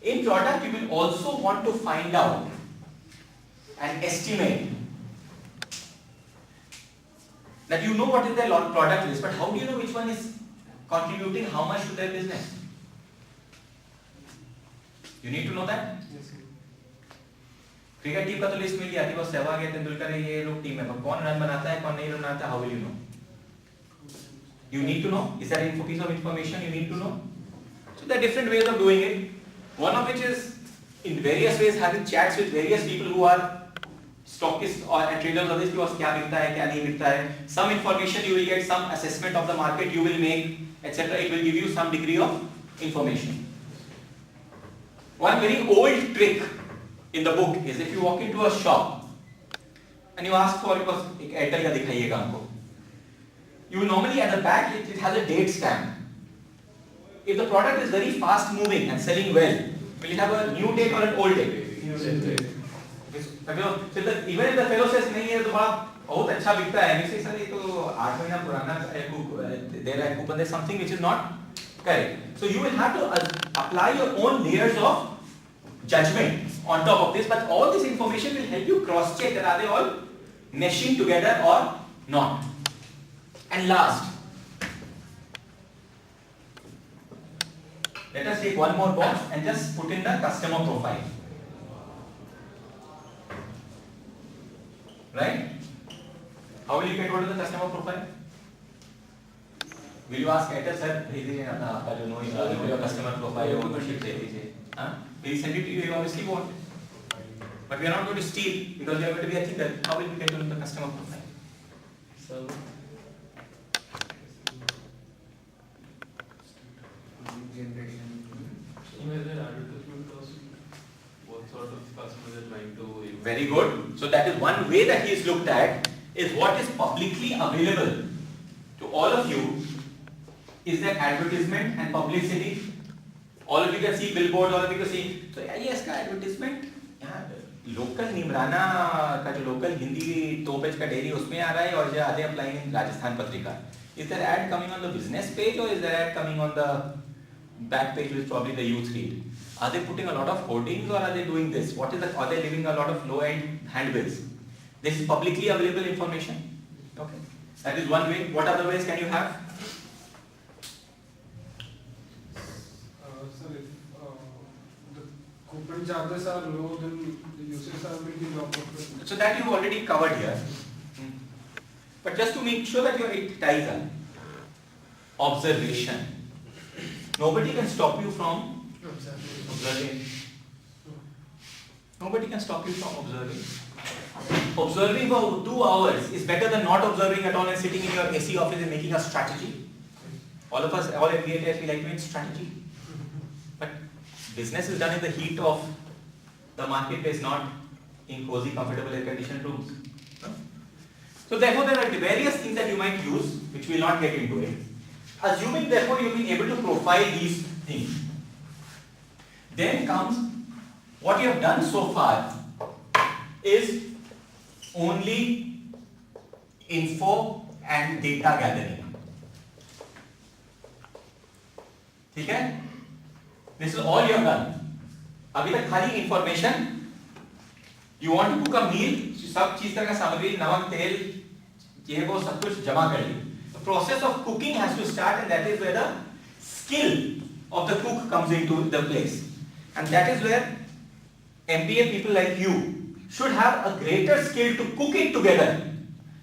In product, you will also want to find out and estimate that you know what is their product list, but how do you know which one is contributing how much to their business? You need to know that. Cricket team का तो list मिल गया कि बस सहवाग है, तेंदुलकर है, ये लोग team है, पर कौन रन बनाता है, कौन नहीं रन बनाता है, how will you know? You need to know. Is that a piece of information you need to know? So there are different ways of doing it. One of which is in various ways having chats with various people who are stockists or traders of this कि बस क्या बिकता है, क्या नहीं बिकता है. Some information you will get, some assessment of the market you will make, etc. It will give you some degree of information. One very old trick in the book is if you walk into a shop and you ask for एक Airtel का दिखाइएगा हमको. You will normally at the back it has a date stamp. If the product is very fast moving and selling well, will it have a new date or an old date? New date. Even if the fellow says नहीं है तो बड़ा बहुत अच्छा बिकता है, you say sir ये तो 8 महीना पुराना दे रहा है coupon, there's something which is not correct. So you will have to apply your own layers of judgment on top of this, but all this information will help you cross check that are they all meshing together or not. And last, let us take one more box and just put in the customer profile. Right? How will you get hold of the customer profile? Will you ask Airtel sir, भेजिए अपना आपका जो know your customer profile है वो तो sheet दे दीजिए. हाँ? Will he send it to you? You obviously won't. But we are not going to steal because we are going to be ethical. How will we get hold of the customer profile? So generation. Email advertisement also. What sort of customers are trying to? Very good. So that is one way that he is looked at, is what is publicly available to all of you. Is there advertisement and publicity? All of you can see billboard, all of you can see. So yes, का advertisement यहाँ local Neemrana का जो local Hindi 2 page का dairy उसमें आ रहा है, और जो आधे applying in Rajasthan Patrika. Is there ad coming on the business page, or is there ad coming on the back page which probably the youth read? Are they putting a lot of hoardings, or are they doing this? What is are they leaving a lot of low-end handbills? This is publicly available information. Okay, that is one way. What other ways can you have? Sir, if the coupon charges are low, then the users are will be low. So that you already covered here. But just to make sure that it ties up. Observation. Nobody can stop you from observing. Nobody can stop you from observing. Observing for 2 hours is better than not observing at all and sitting in your AC office and making a strategy. All of us, all MBA we like to make strategy. But business is done in the heat of the marketplace, not in cozy, comfortable, air-conditioned rooms. No? So therefore, there are various things that you might use, which we will not get into it. Assuming therefore you will be able to profile these things. Then comes what you have done so far is only info and data gathering. ठीक है? This is all you have done. अभी तक खाली information. You want to cook a meal, सब चीज तरह का सामग्री, नमक, तेल, ये वो सब कुछ जमा कर लिया. The process of cooking has to start, and that is where the skill of the cook comes into the place. And that is where MBA people like you should have a greater skill to cook it together.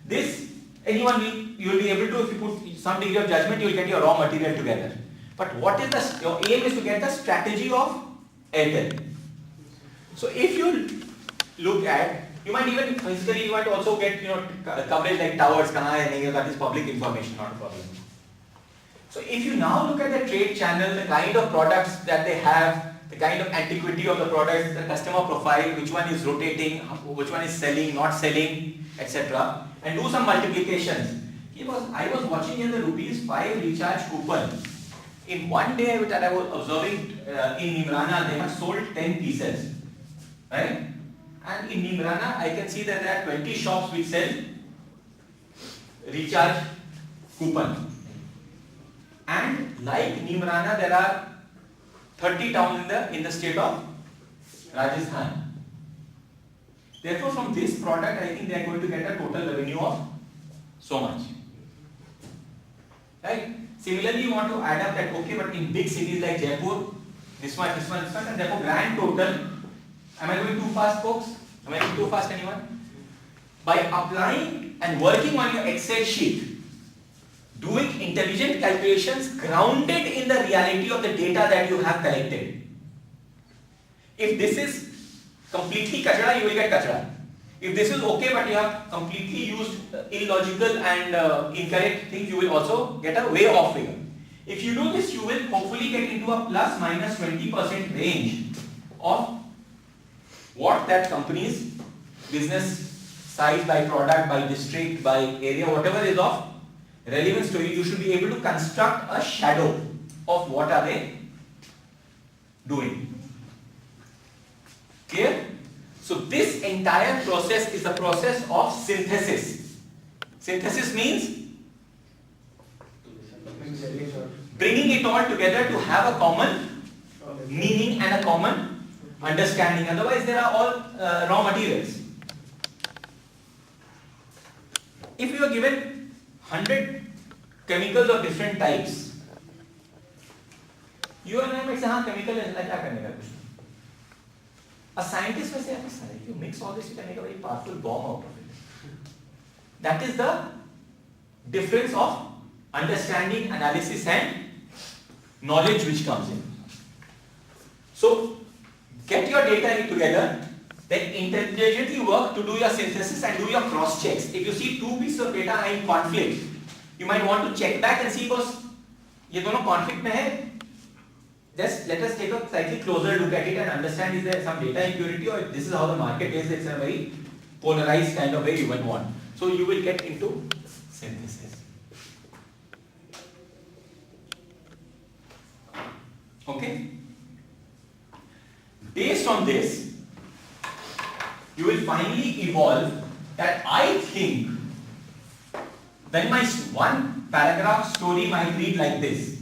This, anyone you will be able to, if you put some degree of judgment, you will get your raw material together. But what is your aim is to get the strategy of Airtel. So if you look at, you might even physically, you might also get coverage like towers, kahan hai, nahi, that is public information, not a problem. So if you now look at the trade channel, the kind of products that they have, the kind of antiquity of the products, the customer profile, which one is rotating, which one is selling, not selling, etc. And do some multiplications. I was watching in the ₹5 recharge coupon. In one day that I was observing in Nimrana, they have sold 10 pieces. Right? And in Nimrana, I can see that there are 20 shops which sell recharge coupon. And like Nimrana, there are 30 towns in the state of Rajasthan. Therefore, from this product, I think they are going to get a total revenue of so much. Right? Similarly, you want to add up that, okay, but in big cities like Jaipur, this one, and therefore grand total. Am I going too fast, folks? Am I going too fast, anyone? By applying and working on your Excel sheet, doing intelligent calculations grounded in the reality of the data that you have collected. If this is completely kachra, you will get kachra. If this is okay, but you have completely used illogical and incorrect things, you will also get a way off figure. If you do this, you will hopefully get into a plus minus 20% range of what that company's business size by product, by district, by area, whatever is of relevance to you, you should be able to construct a shadow of what are they doing. Clear? So this entire process is the process of synthesis. Synthesis means bringing it all together to have a common meaning and a common understanding. Otherwise, there are all raw materials. If you are given 100 chemicals of different types, you and I might say, "हाँ, chemical है, क्या करने का कुछ?" A scientist will say, "If you mix all this, you can make a very powerful bomb out of it." That is the difference of understanding, analysis, and knowledge which comes in. So, get your data together, then intelligently work to do your synthesis and do your cross checks. If you see two pieces of data are in conflict, you might want to check back and see, boss, ये दोनों conflict में है, just let us take a slightly closer look at it and understand is there some data impurity or this is how the market is. It's a very polarized kind of way you will want. So you will get into synthesis. Okay. Based on this, you will finally evolve that I think then my one paragraph story might read like this.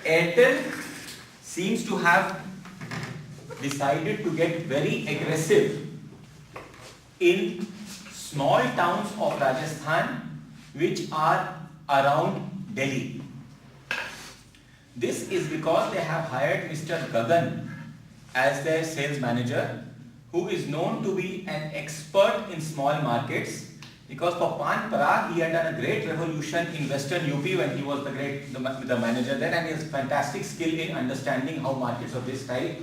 Airtel seems to have decided to get very aggressive in small towns of Rajasthan which are around Delhi. This is because they have hired Mr. Gagan as their sales manager, who is known to be an expert in small markets, because for Pan Parag he had done a great revolution in Western UP when he was the manager there, and he has fantastic skill in understanding how markets of this type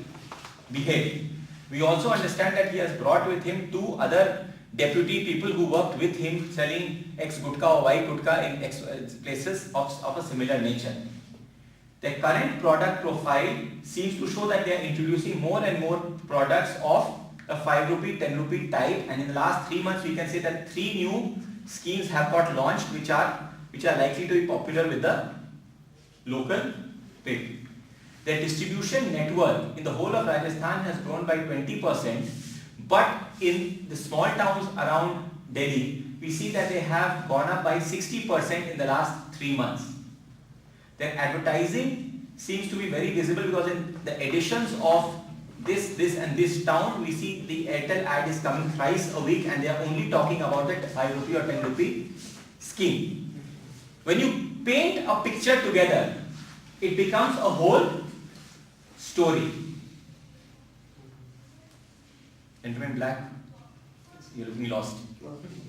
behave. We also understand that he has brought with him two other deputy people who worked with him selling X gutka or Y gutka in X places of a similar nature. Their current product profile seems to show that they are introducing more and more products of a 5 rupee, 10 rupee type, and in the last 3 months we can say that 3 new schemes have got launched which are likely to be popular with the local people. Their distribution network in the whole of Rajasthan has grown by 20%, but in the small towns around Delhi, we see that they have gone up by 60% in the last 3 months. Their advertising seems to be very visible because in the editions of this and this town, we see the Airtel ad is coming thrice a week and they are only talking about that 5 rupee or 10 rupee scheme. When you paint a picture together, it becomes a whole story. Gentleman in black, you're looking lost.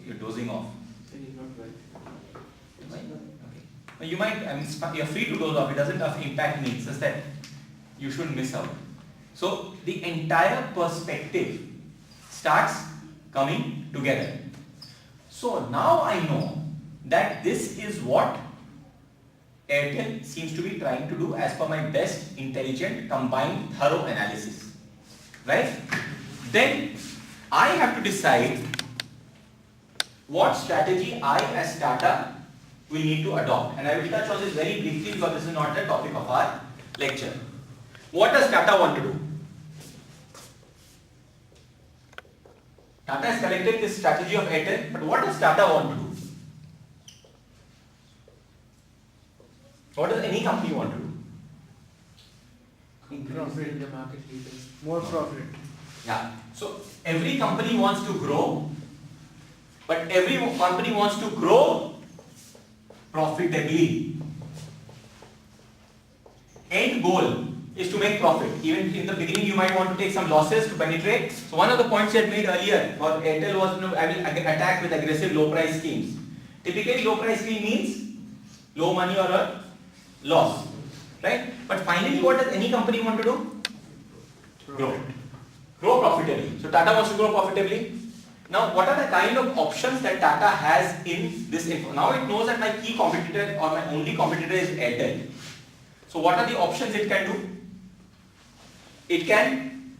You're dozing off. Okay. You might, you're free to doze off. It doesn't impact me. It's just that you shouldn't miss out. So the entire perspective starts coming together. So now I know that this is what Airtel seems to be trying to do as per my best, intelligent, combined, thorough analysis. Right? Then I have to decide what strategy I as Tata will need to adopt. And I will touch on this very briefly because this is not the topic of our lecture. What does Tata want to do? Tata has collected this strategy of Airtel, but what does Tata want to do? What does any company want to do? Increase the market leaders. More profit. Yeah. So every company wants to grow, but every company wants to grow profitably. End goal is to make profit. Even in the beginning you might want to take some losses to penetrate. So one of the points I had made earlier about Airtel was, I will attack with aggressive low price schemes. Typically low price scheme means low money or a loss. Right? But finally what does any company want to do? Grow. Grow profitably. So Tata wants to grow profitably. Now what are the kind of options that Tata has in this info? Now it knows that my key competitor or my only competitor is Airtel. So what are the options it can do? It can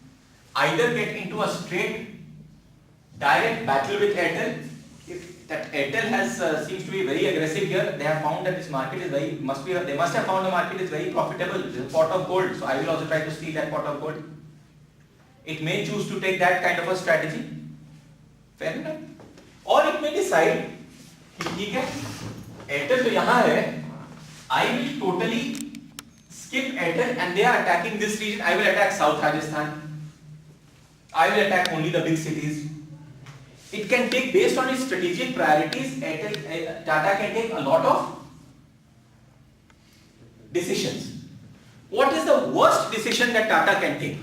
either get into a straight direct battle with Airtel. If that Airtel has seems to be very aggressive here, they have found that this market is very they must have found the market is very profitable. It is a pot of gold. So I will also try to steal that pot of gold. It may choose to take that kind of a strategy. Fair enough. Or it may decide ठीक है Airtel तो यहाँ है, I will totally skip Airtel and they are attacking this region. I will attack South Rajasthan. I will attack only the big cities. It can take, based on its strategic priorities, Tata can take a lot of decisions. What is the worst decision that Tata can take?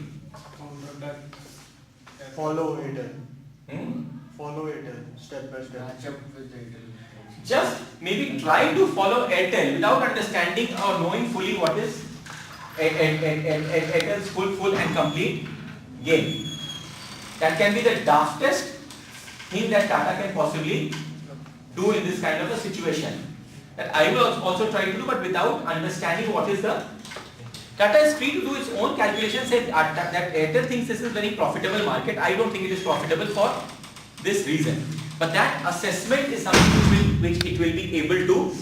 Follow Airtel. Follow Airtel step by step. Match up with Airtel. Just maybe try to follow Airtel without understanding or knowing fully what is Airtel's full and complete game. That can be the daftest think that Tata can possibly do in this kind of a situation. That I will also try to do, but without understanding what is the Tata is free to do its own calculations. Say that Airtel thinks this is very profitable market. I don't think it is profitable for this reason. But that assessment is something which it will be able to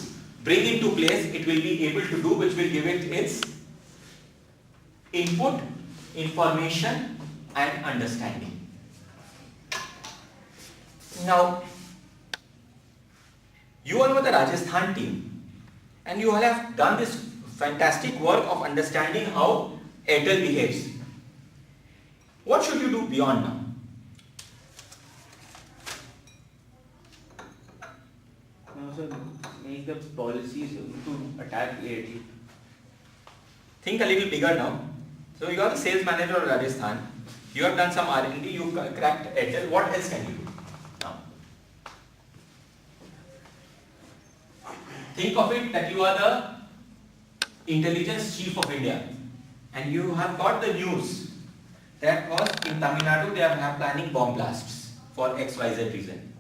bring into place. It will be able to do, which will give it its input, information, and understanding. Now, you all were the Rajasthan team, and you all have done this fantastic work of understanding how Airtel behaves. What should you do beyond now? Also make the policies to attack Airtel. Think a little bigger now. So you are the sales manager of Rajasthan. You have done some R&D. You cracked Airtel. What else can you do now? Think of it that you are the intelligence chief of India, and you have got the news that was in Tamil Nadu they are planning bomb blasts for XYZ reason.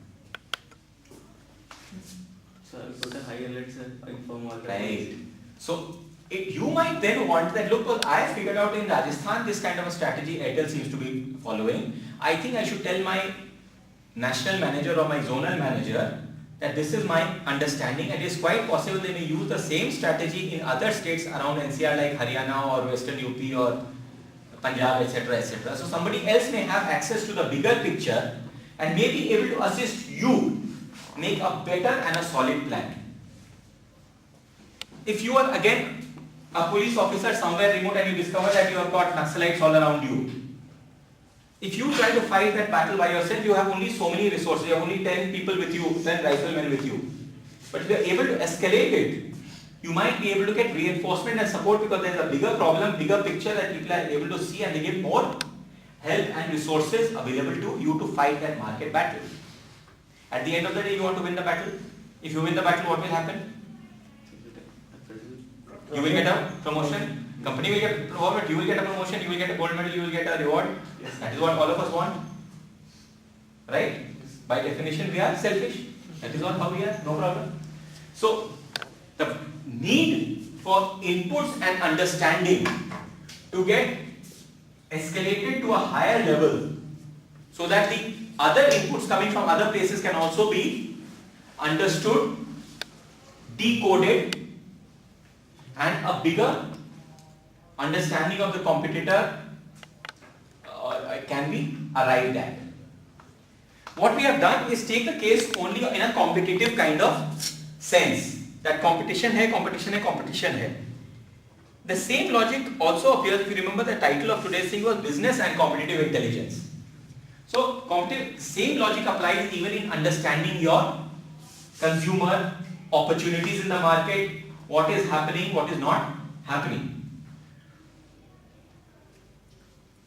So I'll put a high alert, sir, inform all the Right. So you might then want that, look, well, I figured out in Rajasthan this kind of a strategy Airtel seems to be following. I think I should tell my national manager or my zonal manager that this is my understanding, and it is quite possible they may use the same strategy in other states around NCR like Haryana or Western UP or Punjab, etc., etc. So somebody else may have access to the bigger picture and may be able to assist you make a better and a solid plan. If you are again a police officer somewhere remote and you discover that you have got Naxalites all around you, if you try to fight that battle by yourself, you have only so many resources. You have only 10 people with you, 10 riflemen with you. But if you are able to escalate it, you might be able to get reinforcement and support because there is a bigger problem, bigger picture that people are able to see, and they give more help and resources available to you to fight that market battle. At the end of the day, you want to win the battle. If you win the battle, what will happen? You will get a promotion. Company will get promoted, you will get a promotion, you will get a gold medal, you will get a reward. Yes. That is what all of us want. Right? By definition, we are selfish. That is not how we are, no problem. So, the need for inputs and understanding to get escalated to a higher level so that the other inputs coming from other places can also be understood, decoded, and a bigger understanding of the competitor can be arrived at. What we have done is take the case only in a competitive kind of sense. That competition hai, competition hai, competition hai. The same logic also appears, if you remember the title of today's thing was Business and Competitive Intelligence. So same logic applies even in understanding your consumer opportunities in the market, what is happening, what is not happening.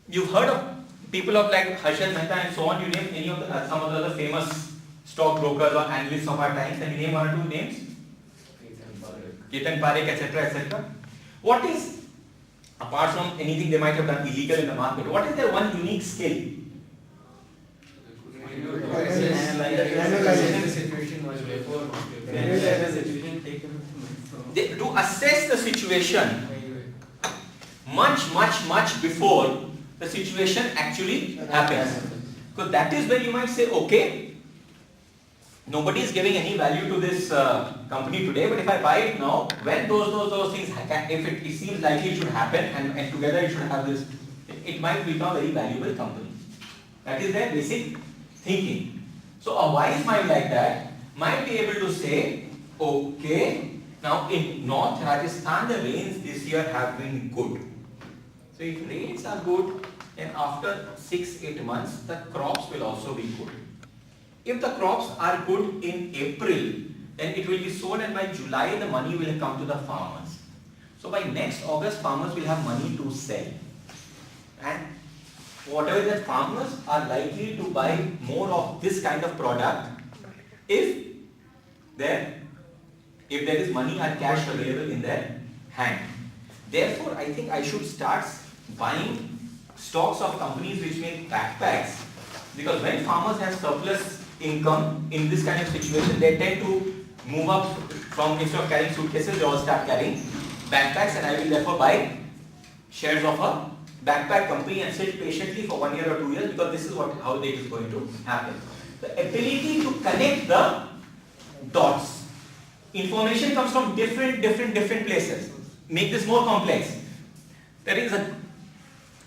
You've heard of people of like Harshad Mehta and so on. You name any of the, some of the other famous stockbrokers or analysts of our times, and you name one or two names? Ketan Parekh, etc., etc. What is, apart from anything they might have done illegal in the market, what is their one unique skill? Analyze the situation was before. To assess the situation much before the situation actually happens. Because that is when you might say, okay, nobody is giving any value to this company today, but if I buy it now, when those things, if it seems likely it should happen and together it should have this, it might become a very valuable company. That is their basic thinking. So a wise mind like that might be able to say, okay, now in North Rajasthan the rains this year have been good. So if rains are good, then after 6-8 months the crops will also be good. If the crops are good in April, then it will be sown, and by July the money will come to the farmers. So by next August farmers will have money to sell. And whatever that farmers are likely to buy more of this kind of product if there is money and cash available in their hand. Therefore, I think I should start buying stocks of companies which make backpacks, because when farmers have surplus income in this kind of situation, they tend to move up from, instead of carrying suitcases, they all start carrying backpacks, and I will therefore buy shares of a backpack company and sit patiently for 1 year or 2 years, because this is how it is going to happen. The ability to connect the dots. Information comes from different places. Make this more complex. There is a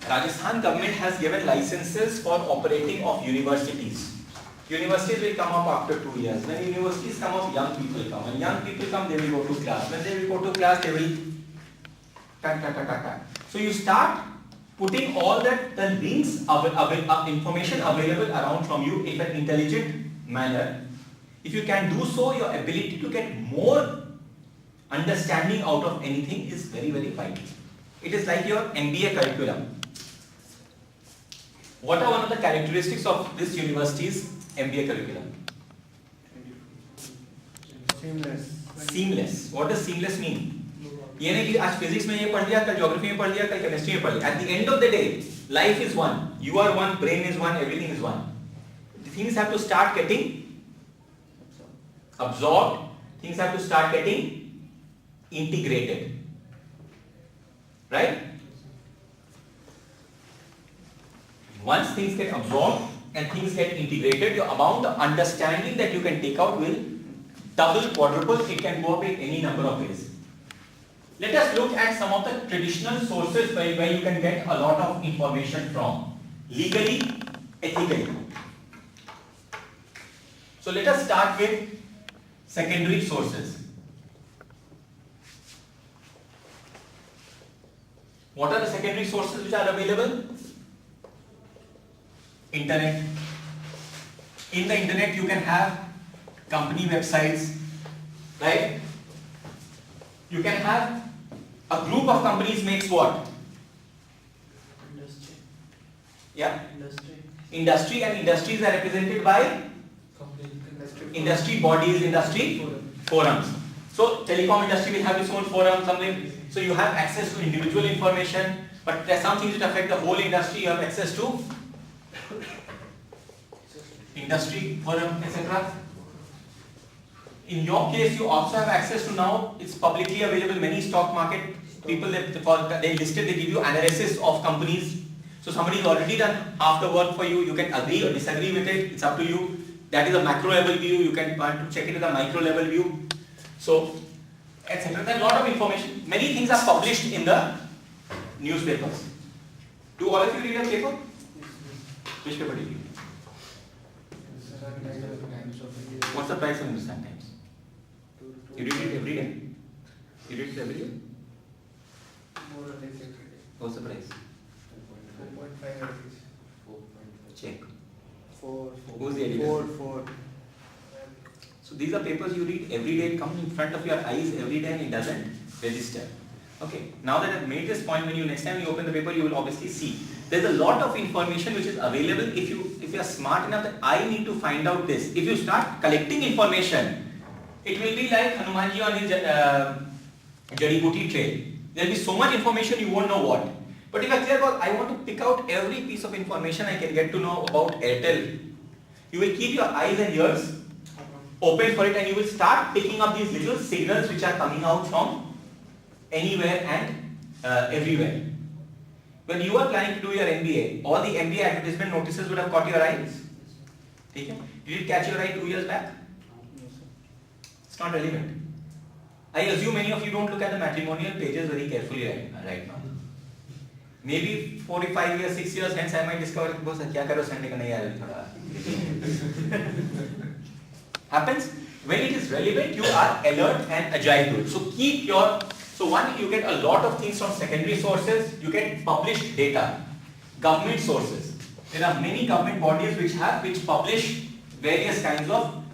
Rajasthan government has given licenses for operating of universities. Universities will come up after 2 years. When universities come up, young people come. When young people come, they will go to class. When they will go to class, they will So you start putting all that the links information available around from you in an intelligent manner. If you can do so, your ability to get more understanding out of anything is very vital. It is like your MBA curriculum. What are one of the characteristics of this university's MBA curriculum? Seamless. What does seamless mean? ये नहीं कि आज physics में ये पढ़ लिया, कल geography में पढ़ लिया, कल केमिस्ट्री में पढ़ लिया. At the end of the day, life is one. You are one, brain is one, everything is one. The things have to start getting absorbed. Things have to start getting integrated. Right? Once things get absorbed and things get integrated, your amount of understanding that you can take out will double, quadruple. It can go up in any number of ways. Let us look at some of the traditional sources where you can get a lot of information from. Legally, ethically. So let us start with secondary sources. What are the secondary sources which are available? Internet. In the internet you can have company websites, right? You can have a group of companies makes what? Industry. Yeah? Industry, and industries are represented by industry bodies, industry forums. So telecom industry will have its own forum, something. So you have access to individual information, but there are some things that affect the whole industry. You have access to industry forum, etc. In your case, you also have access to, now it's publicly available, many stock market people, they listed, they give you analysis of companies. So somebody has already done half the work for you. You can agree or disagree with it. It's up to you. That is a macro level view. You can want to check it with a micro level view. So, etc. There are a lot of information. Many things are published in the newspapers. Do all of you read a paper? Which paper do you read? What's the price of Hindustan Times? You read it every day? You read it every day? More or less every day. What's the price? 4.5 rupees. Check. 4. Who's the editor? 4. So these are papers you read every day, it comes in front of your eyes every day and it doesn't register. Okay, now that I've made this point, when you next time you open the paper, you will obviously see. There's a lot of information which is available if you are smart enough that I need to find out this. If you start collecting information, it will be like Hanumanji on his Jadi Booty trail. There will be so much information you won't know what. But if I clear about, I want to pick out every piece of information I can get to know about Airtel. You will keep your eyes and ears open for it, and you will start picking up these little signals which are coming out from anywhere and everywhere. When you are planning to do your MBA, all the MBA advertisement notices would have caught your eyes. Okay? Did it catch your eye 2 years back? It's not relevant. I assume many of you don't look at the matrimonial pages very carefully right now. Maybe 4 to 5 years, 6 years hence I might discover kya karo Sunday ka nahi aa thoda. Happens. When it is relevant, you are alert and agile to it. So keep your, so one, you get a lot of things from secondary sources, you get published data, government sources. There are many government bodies which publish various kinds of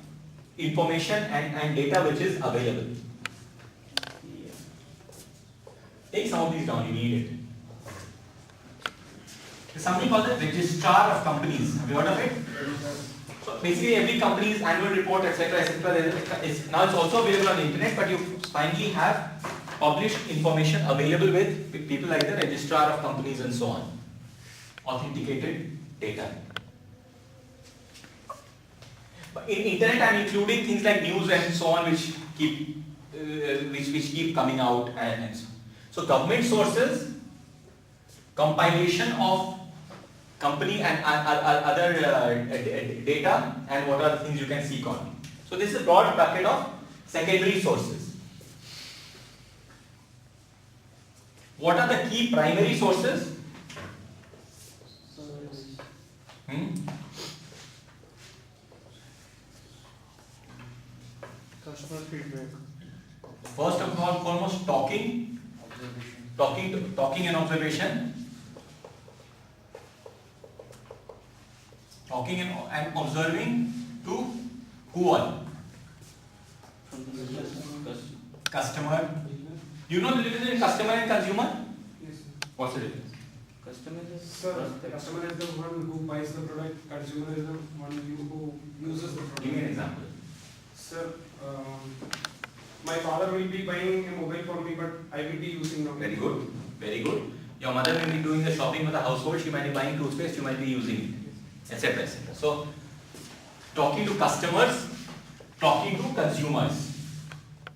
information and data which is available. Take some of these down, you need it. There's something called the registrar of companies. Have you heard of it? So basically every company's annual report, etc., is now it's also available on the internet, but you finally have published information available with people like the registrar of companies and so on. Authenticated data. In internet, I'm including things like news and so on, which keep which keep coming out and so on. So government sources, compilation of company and other data, and what are the things you can seek on. So this is a broad bucket of secondary sources. What are the key primary sources? Customer feedback. First of all, foremost, talking and observation. Talking and observing to who all? Customer. You know the difference between customer and consumer? Yes, sir. What's the difference? Sir, the customer is the one who buys the product, consumer is the one who uses the product. Give me an example. Sir, my father will be buying a mobile for me, but I will be using now. Very good. Very good. Your mother may be doing the shopping for the household. She might be buying toothpaste. You might be using it, etc., etc. So, talking to customers, talking to consumers.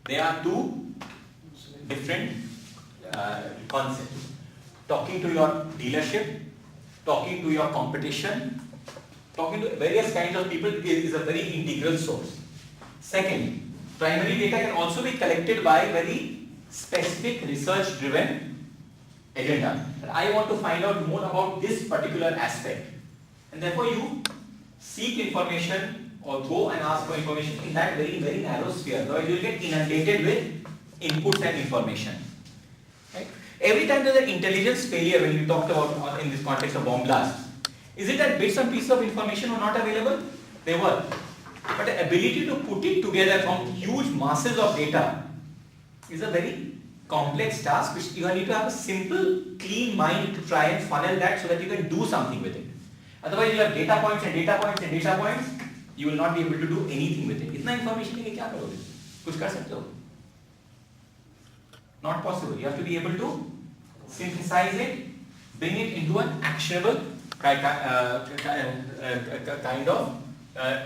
They are two different concepts. Talking to your dealership, talking to your competition, talking to various kinds of people is a very integral source. Second, primary data can also be collected by very specific research-driven agenda. And I want to find out more about this particular aspect. And therefore you seek information or go and ask for information in that very, very narrow sphere. Otherwise you will get inundated with inputs and information. Right? Every time there is an intelligence failure, when we talked about in this context of bomb blast, is it that bits and pieces of information were not available? They were. But the ability to put it together from huge masses of data is a very complex task, which you need to have a simple, clean mind to try and funnel that so that you can do something with it. Otherwise you have data points and data points and data points, you will not be able to do anything with it. इतना information लेके क्या करोगे? कुछ कर सकते हो? Not possible. You have to be able to synthesize it, bring it into an actionable kind of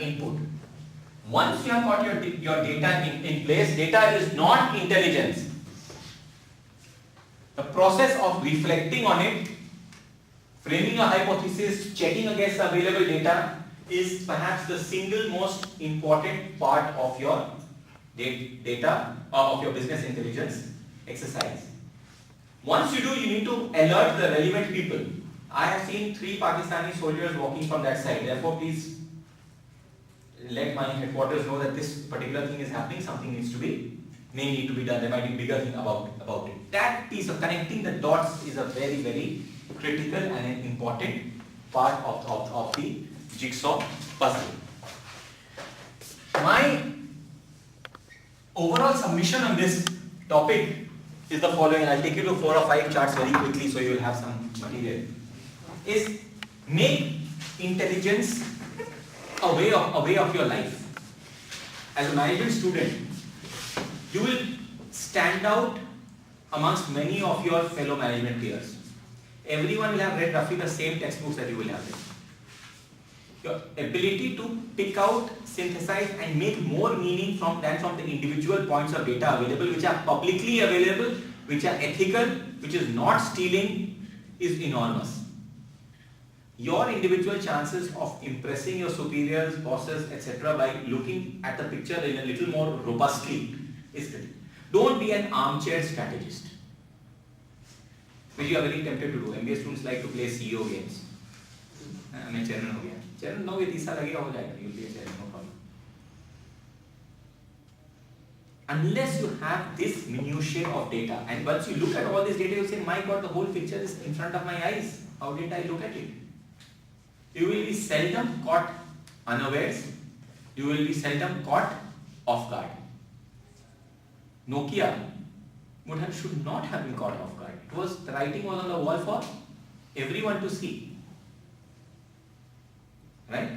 input. Once you have got your data in place, data is not intelligence. The process of reflecting on it, framing a hypothesis, checking against available data is perhaps the single most important part of your data, of your business intelligence exercise. Once you do, you need to alert the relevant people. I have seen 3 Pakistani soldiers walking from that side. Therefore, please let my headquarters know that this particular thing is happening. Something may need to be done. There might be bigger thing about it. That piece of connecting the dots is a very, very critical and an important part of the jigsaw puzzle. My overall submission on this topic is the following. I'll take you to 4 or 5 charts very quickly so you will have some material. Is make intelligence a way of your life. As a management student, you will stand out amongst many of your fellow management peers. Everyone will have read roughly the same textbooks that you will have read. Your ability to pick out, synthesize and make more meaning from the individual points of data available, which are publicly available, which are ethical, which is not stealing, is enormous. Your individual chances of impressing your superiors, bosses, etc. by looking at the picture in a little more robustly is critical. Don't be an armchair strategist, which you are very tempted to do. MBA students like to play CEO games. मैं chairman हो गया. Chairman no, ये 30 साल लगेगा हो जाएगा. You'll be a chairman, no problem. Unless you have this minutiae of data, and once you look at all this data, you say, my God, the whole picture is in front of my eyes. How did I look at it? You will be seldom caught unawares. You will be seldom caught off guard. Nokia should not have been caught off guard. The writing was on the wall for everyone to see. Right?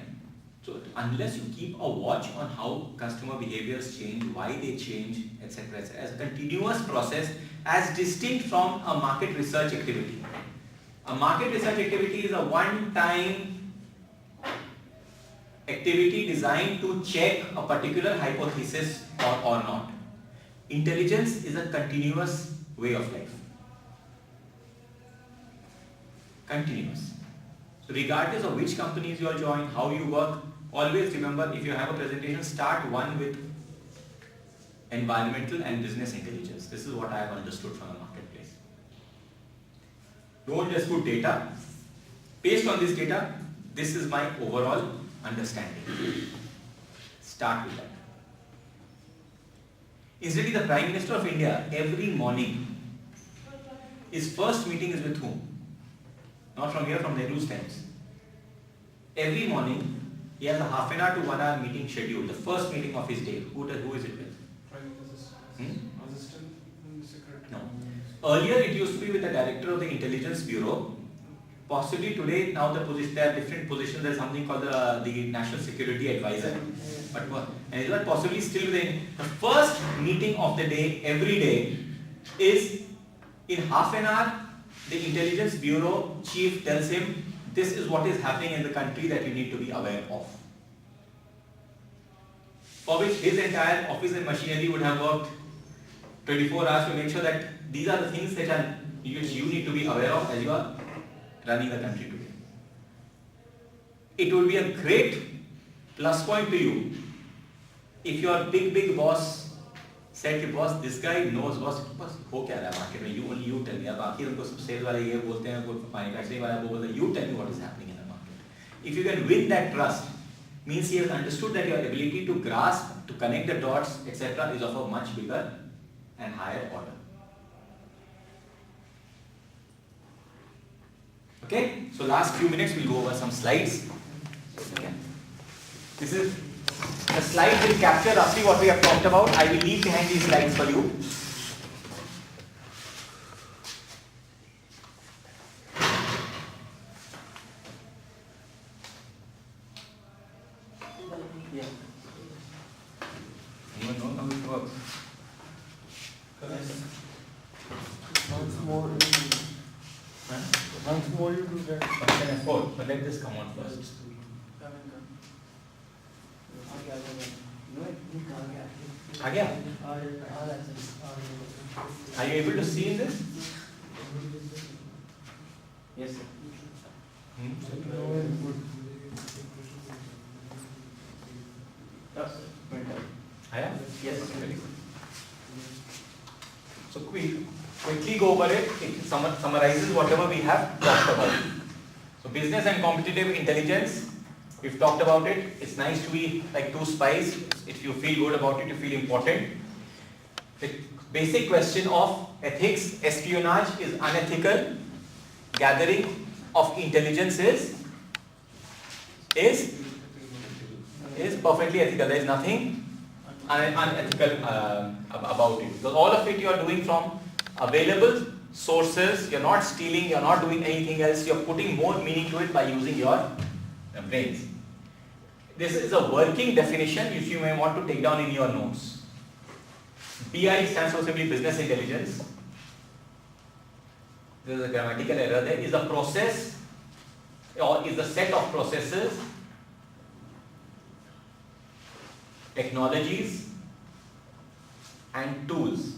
So unless you keep a watch on how customer behaviors change, why they change, etc., as a continuous process, as distinct from a market research activity. A market research activity is a one-time activity designed to check a particular hypothesis or not. Intelligence is a continuous way of life. Continuous. So regardless of which companies you all join, how you work, always remember, if you have a presentation, start one with environmental and business intelligence. This is what I have understood from the marketplace. Don't just put data. Based on this data, this is my overall understanding. Start with that. Incidentally, the Prime Minister of India, every morning, his first meeting is with whom? Not from here, from Nehru's times. Every morning, he has a half an hour to 1 hour meeting scheduled. The first meeting of his day. Who is it with? Assistant Secretary. No. Earlier, it used to be with the director of the Intelligence Bureau. Possibly today, now there are different positions. There's something called the National Security Advisor. And is that possibly still within the first meeting of the day, every day, is in half an hour. The Intelligence Bureau chief tells him, this is what is happening in the country that you need to be aware of. For which his entire office and machinery would have worked 24 hours to make sure that these are the things that you need to be aware of as you are running the country today. It would be a great plus point to you if your big boss said कि boss, this guy knows boss हो क्या रहा है market में, only you tell me. अब बाकी उनको सब sales वाले ये बोलते हैं, कोई manufacturing वाला वो बोलता है, you tell me what is happening in the market. If you can win that trust, means he has understood that your ability to grasp, to connect the dots, etc. is of a much bigger and higher order. Okay, so last few minutes we'll go over some slides. Okay. This is the slide will capture roughly what we have talked about. I will leave behind these slides for you. Yeah. Anyone know how it works? Once more, Huh? once more you do that. But can afford, but let this come on first. आ गया? Are you able to see in this? Yes, sir. आया? Yes, very good. So quickly go over it. It summarizes whatever we have talked about. So business and competitive intelligence, we've talked about it. It's nice to be like two spies. If you feel good about it, you feel important. The basic question of ethics, espionage is unethical. Gathering of intelligence is perfectly ethical. There is nothing unethical about it. Because all of it you are doing from available sources. You're not stealing. You're not doing anything else. You're putting more meaning to it by using your brains. This is a working definition which you may want to take down in your notes. BI stands for simply business intelligence. There is a grammatical error there. Is a process or is the set of processes, technologies and tools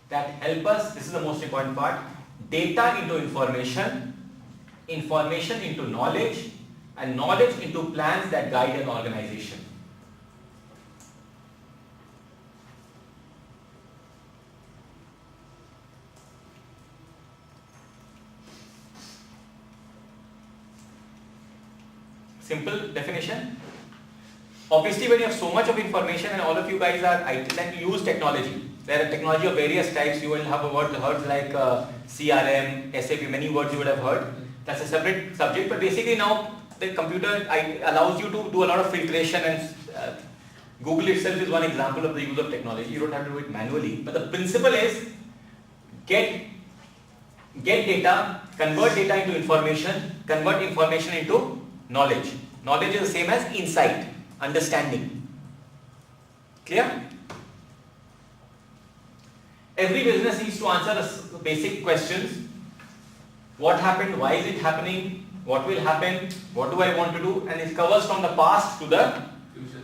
that help us, this is the most important part, data into information, information into knowledge, and knowledge into plans that guide an organization. Simple definition. Obviously, when you have so much of information and all of you guys are IT, then you use technology. There are technology of various types. You will have heard like CRM, SAP, many words you would have heard. That's a separate subject. But basically now the computer allows you to do a lot of filtration, and Google itself is one example of the use of technology. You don't have to do it manually. But the principle is get data, convert data into information, convert information into knowledge. Knowledge is the same as insight, understanding. Clear? Every business needs to answer the basic questions. What happened? Why is it happening? what will happen, what do I want to do, and it covers from the past to the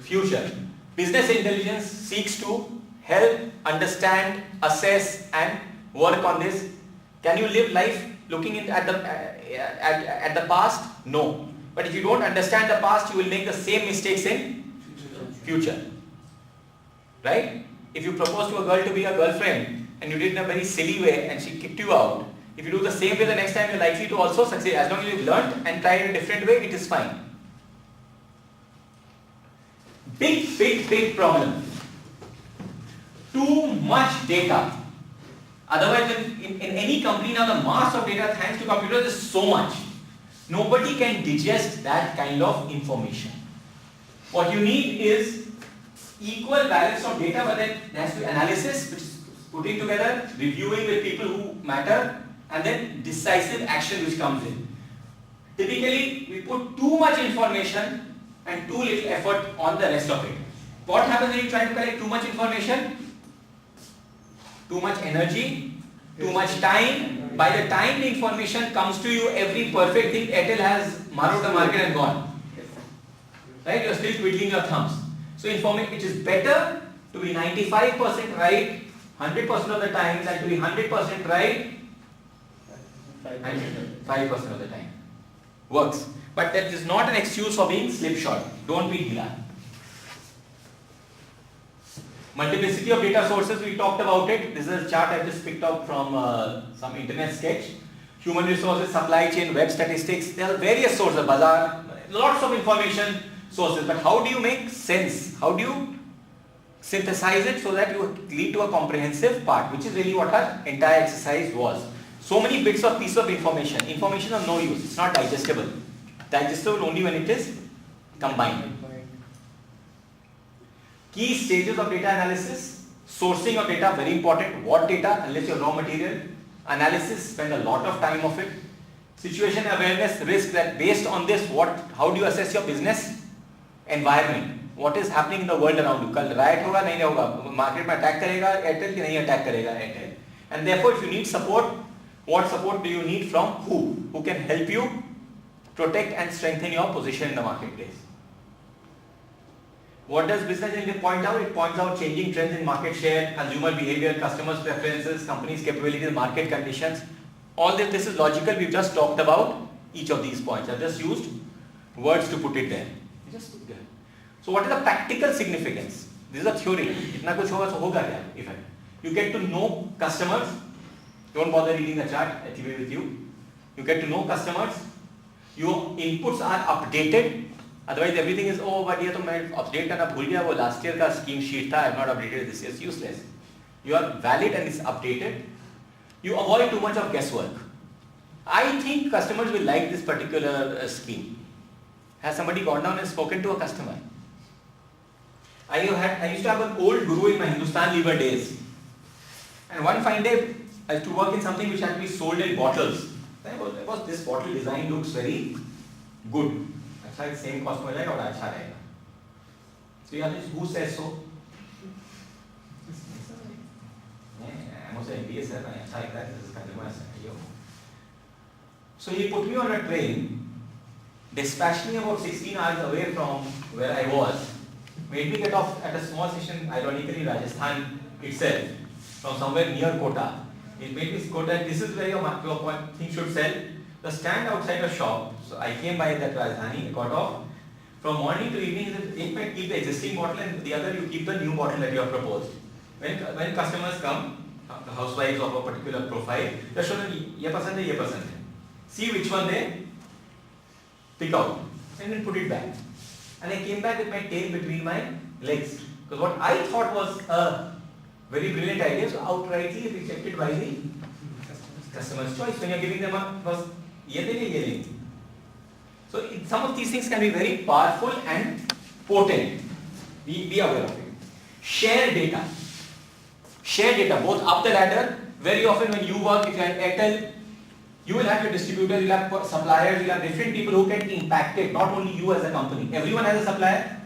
future. Business intelligence seeks to help, understand, assess and work on this. Can you live life looking at the past? No. But if you don't understand the past, you will make the same mistakes in future. Right? If you propose to a girl to be a girlfriend and you did it in a very silly way and she kicked you out, if you do the same way the next time, you're likely to also succeed. As long as you've learned and tried in a different way, it is fine. Big problem. Too much data. Otherwise, in any company now, the mass of data thanks to computers is so much. Nobody can digest that kind of information. What you need is equal balance of data, but then there has to be analysis, which is putting together, reviewing with people who matter, and then decisive action which comes in. Typically, we put too much information and too little effort on the rest of it. What happens when you try to collect too much information? Too much energy, too much time. By the time the information comes to you, every perfect thing Airtel has marred the market and gone. Right? You are still twiddling your thumbs. So it is better to be 95% right 100% of the time than to be 100% right 5% of the time. Works. But that is not an excuse for being slipshod. Don't be dhila. Multiplicity of data sources, we talked about it. This is a chart I just picked up from some internet sketch. Human resources, supply chain, web statistics, there are various sources, bazaar, lots of information sources. But how do you make sense? How do you synthesize it so that you lead to a comprehensive part, which is really what our entire exercise was. So many bits of piece of information. Information of no use. It's not digestible. Digestible only when it is combined. Key stages of data analysis. Sourcing of data, very important. What data? Unless your raw material. Analysis, spend a lot of time of it. Situation awareness, risk, that based on this, how do you assess your business environment? What is happening in the world around you? कल riot होगा नहीं होगा? Market में attack करेगा Airtel कि नहीं attack करेगा Airtel? And therefore, if you need support, what support do you need from who? Who can help you protect and strengthen your position in the marketplace? What does business intelligence point out? It points out changing trends in market share, consumer behavior, customers' preferences, companies' capabilities, market conditions. All this is logical. We've just talked about each of these points. I've just used words to put it there. So what is the practical significance? This is a theory. Itna kuch hoga, so hoga kya effect? You get to know customers. Don't bother reading the chart. I will be with you. You get to know customers. Your inputs are updated. Otherwise, everything is, oh, but ये तो मैं update करना भूल गया, वो last year का scheme sheet था, I have not updated this year. It's useless. You are valid and it's updated. You avoid too much of guesswork. I think customers will like this particular scheme. Has somebody gone down and spoken to a customer? I used to have an old guru in my Hindustan Lever days. And one fine day, I used to work in something which had to be sold in bottles. Because this bottle design looks very good. अच्छा same cost में जाएगा और अच्छा रहेगा. So you ask who says so? I'm also MBA sir. अच्छा लगता है this consumer scenario. So he put me on a train, dispatched me about 16 hours away from where I was, made me get off at a small station, ironically Rajasthan itself, from somewhere near Kota. It made me go that this is where your thing should sell. The stand outside a shop. So I came by that Rajdhani, got off. From morning to evening, he said, keep the existing bottle and the other you keep the new bottle that you have proposed. When customers come, the housewives of a particular profile, they show them, ye pasand hai, ye pasand hai. See which one they pick out and then put it back. And I came back with my tail between my legs. Because what I thought was a very brilliant idea, so outrightly rejected by the customer's choice. When you're giving them a first, ye. So some of these things can be very powerful and potent. Be aware of it. Share data. Share data both up the ladder. Very often when you work, if you are at Airtel, you will have your distributors, you will have suppliers, you will have different people who get impacted, not only you as a company. Everyone has a supplier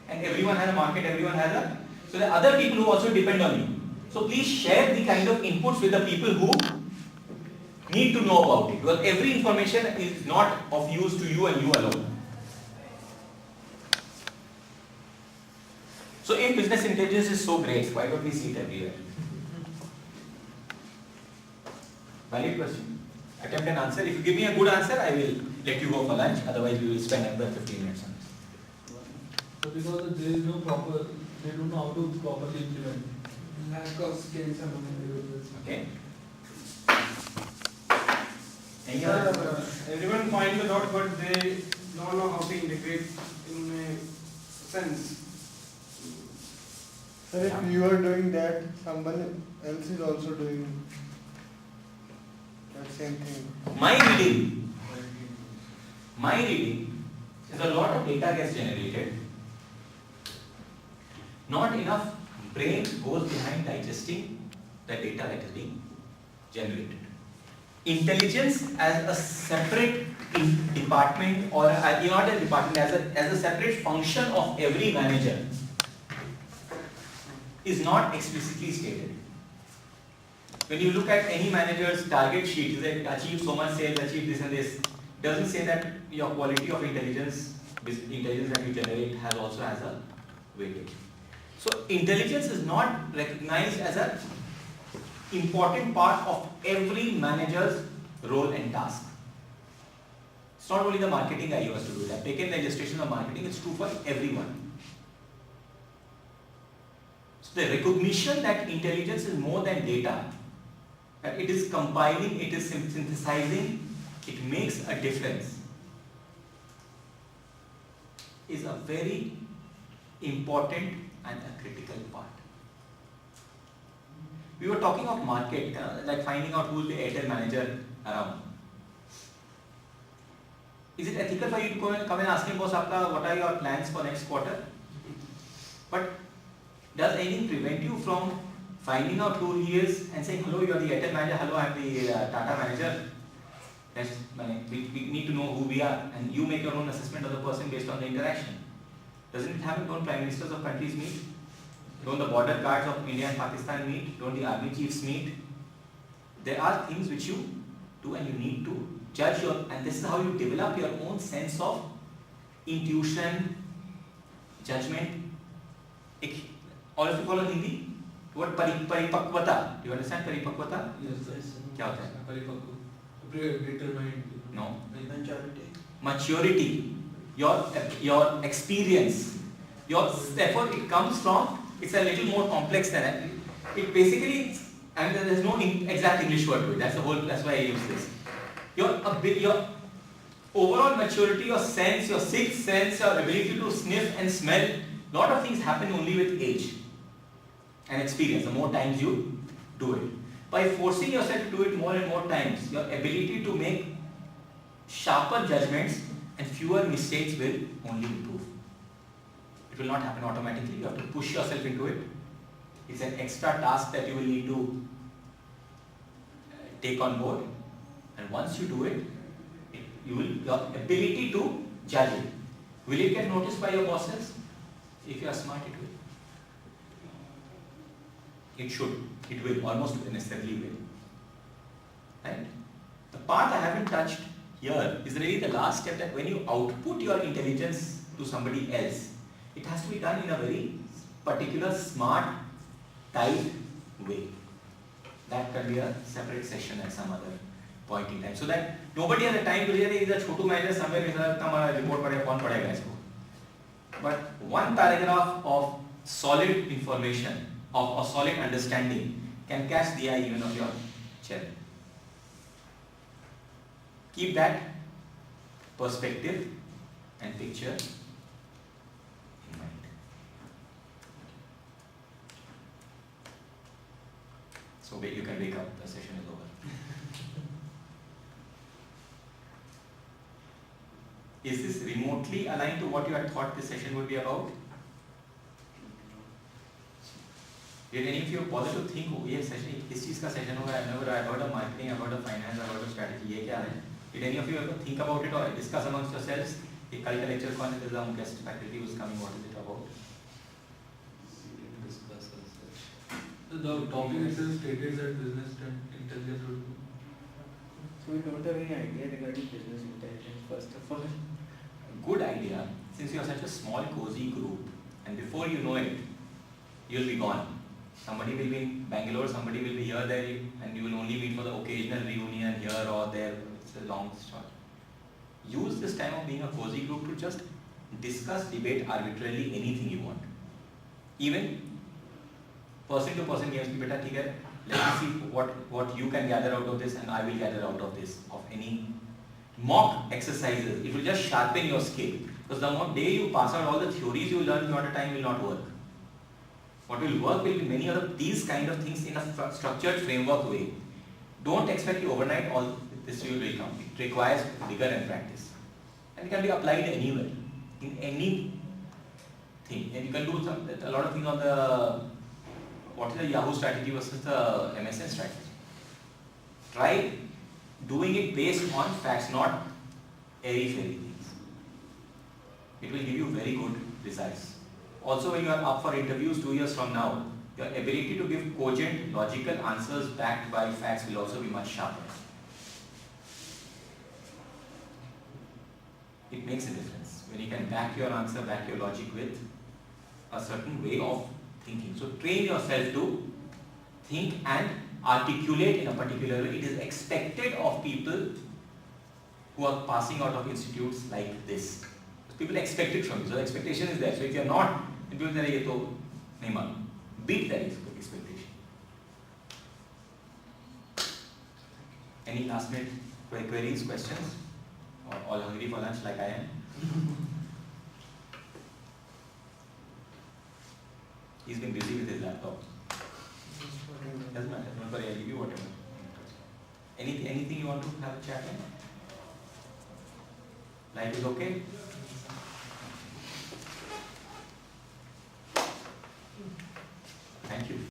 and everyone has a market, everyone has a... So there are other people who also depend on you. So please share the kind of inputs with the people who need to know about it, because every information is not of use to you and you alone. So if business intelligence is so great, why don't we see it everywhere? Valid question. Attempt an answer. If you give me a good answer, I will let you go for lunch. Otherwise, we will spend another 15 minutes on this. So because there is no proper, they don't know how to properly implement. Lack of skills among individuals. Okay. Any Sir, other? everyone finds it out, but they don't know how to integrate in a sense. Sir, if you are doing that, someone else is also doing that same thing. My reading is a lot of data gets generated. Not enough brain goes behind digesting the data that is being generated. Intelligence as a separate department, or not a department, as a separate function of every manager is not explicitly stated. When you look at any manager's target sheet, they achieve so much sales, achieve this and this, doesn't say that your quality of intelligence that you generate also has a weightage. So intelligence is not recognized as an important part of every manager's role and task. It's not only the marketing guy who has to do that. Taken the illustration of marketing, it's true for everyone. So the recognition that intelligence is more than data, that it is compiling, it is synthesizing, it makes a difference, is a very important and a critical part. We were talking of market, like finding out who is the Airtel manager around. Is it ethical for you to come and ask him, boss, what are your plans for next quarter? But does anything prevent you from finding out who he is and saying, hello, you are the Airtel manager, hello, I am the Tata manager. We need to know who we are, and you make your own assessment of the person based on the interaction. Doesn't it happen? Don't prime ministers of countries meet? Don't the border guards of India and Pakistan meet? Don't the army chiefs meet? There are things which you do and you need to judge and this is how you develop your own sense of intuition, judgment. All of you follow Hindi? What paripakvata? Do you understand paripakvata? Yes, sir. क्या होता है? Paripakva. Determined. No. Maturity. Maturity. Your experience. Therefore it comes from, it's a little more complex than that. It basically, and there is no exact English word to it. That's why I use this. Your overall maturity, your sense, your sixth sense, your ability to sniff and smell, lot of things happen only with age and experience. The more times you do it. By forcing yourself to do it more and more times, your ability to make sharper judgments and fewer mistakes will only improve. It will not happen automatically. You have to push yourself into it. It's an extra task that you will need to take on board. And once you do it, your ability to judge it. Will it get noticed by your bosses? If you are smart, it will. It should. It will. Almost necessarily will. Right? The part I haven't touched here is really the last step, that when you output your intelligence to somebody else, it has to be done in a very particular, smart, tight way. That can be a separate session at some other point in time. So that nobody has the time to say, there is a chotu manager somewhere, report padega, kaun padega isko. But one paragraph of solid information, of a solid understanding, can catch the eye even of your child. Keep that perspective and picture in mind. So you can wake up, the session is over. Is this remotely aligned to what you had thought this session would be about? Did any of you bother to think, oh, ये session, किस चीज़ का session होगा? I've heard of marketing, I've heard of finance, I've heard of strategy. ये क्या है? Did any of you ever think about it or discuss amongst yourselves? कि कल का lecture कौन है? The guest faculty who's coming. What is it about? The topic itself stated that business and intelligence would So we don't have any idea regarding business intelligence, first of all. Good idea, since you are such a small cozy group, and before you know it, you'll be gone. Somebody will be in Bangalore, somebody will be here, there, and you will only meet for the occasional reunion here or there. It's a long story. Use this time of being a cozy group to just discuss, debate arbitrarily anything you want. Even person to person games ki beta theek hai, let's see what you can gather out of this and I will gather out of this, of any mock exercises. It will just sharpen your skill. Because the day you pass out all the theories you learn throughout a time will not work. What will work will be many other these kind of things in a structured framework way. Don't expect you overnight all this you will come. It requires vigor and practice. And it can be applied anywhere, in any thing. And you can do a lot of things on the, what is the Yahoo strategy versus the MSN strategy. Try doing it based on facts, not airy-fairy things. It will give you very good results. Also, when you are up for interviews 2 years from now, your ability to give cogent, logical answers backed by facts will also be much sharper. It makes a difference when you can back your answer, back your logic with a certain way of thinking. So train yourself to think and articulate in a particular way. It is expected of people who are passing out of institutes like this. People expect it from you, so the expectation is there. So if you are not, then people say, "Ye to nahi malum." Beat that expectation. Any last minute queries, questions? Or all hungry for lunch like I am? He's been busy with his laptop. Doesn't matter. Don't worry, I'll give you whatever. Anything you want to have a chat on? Life is okay?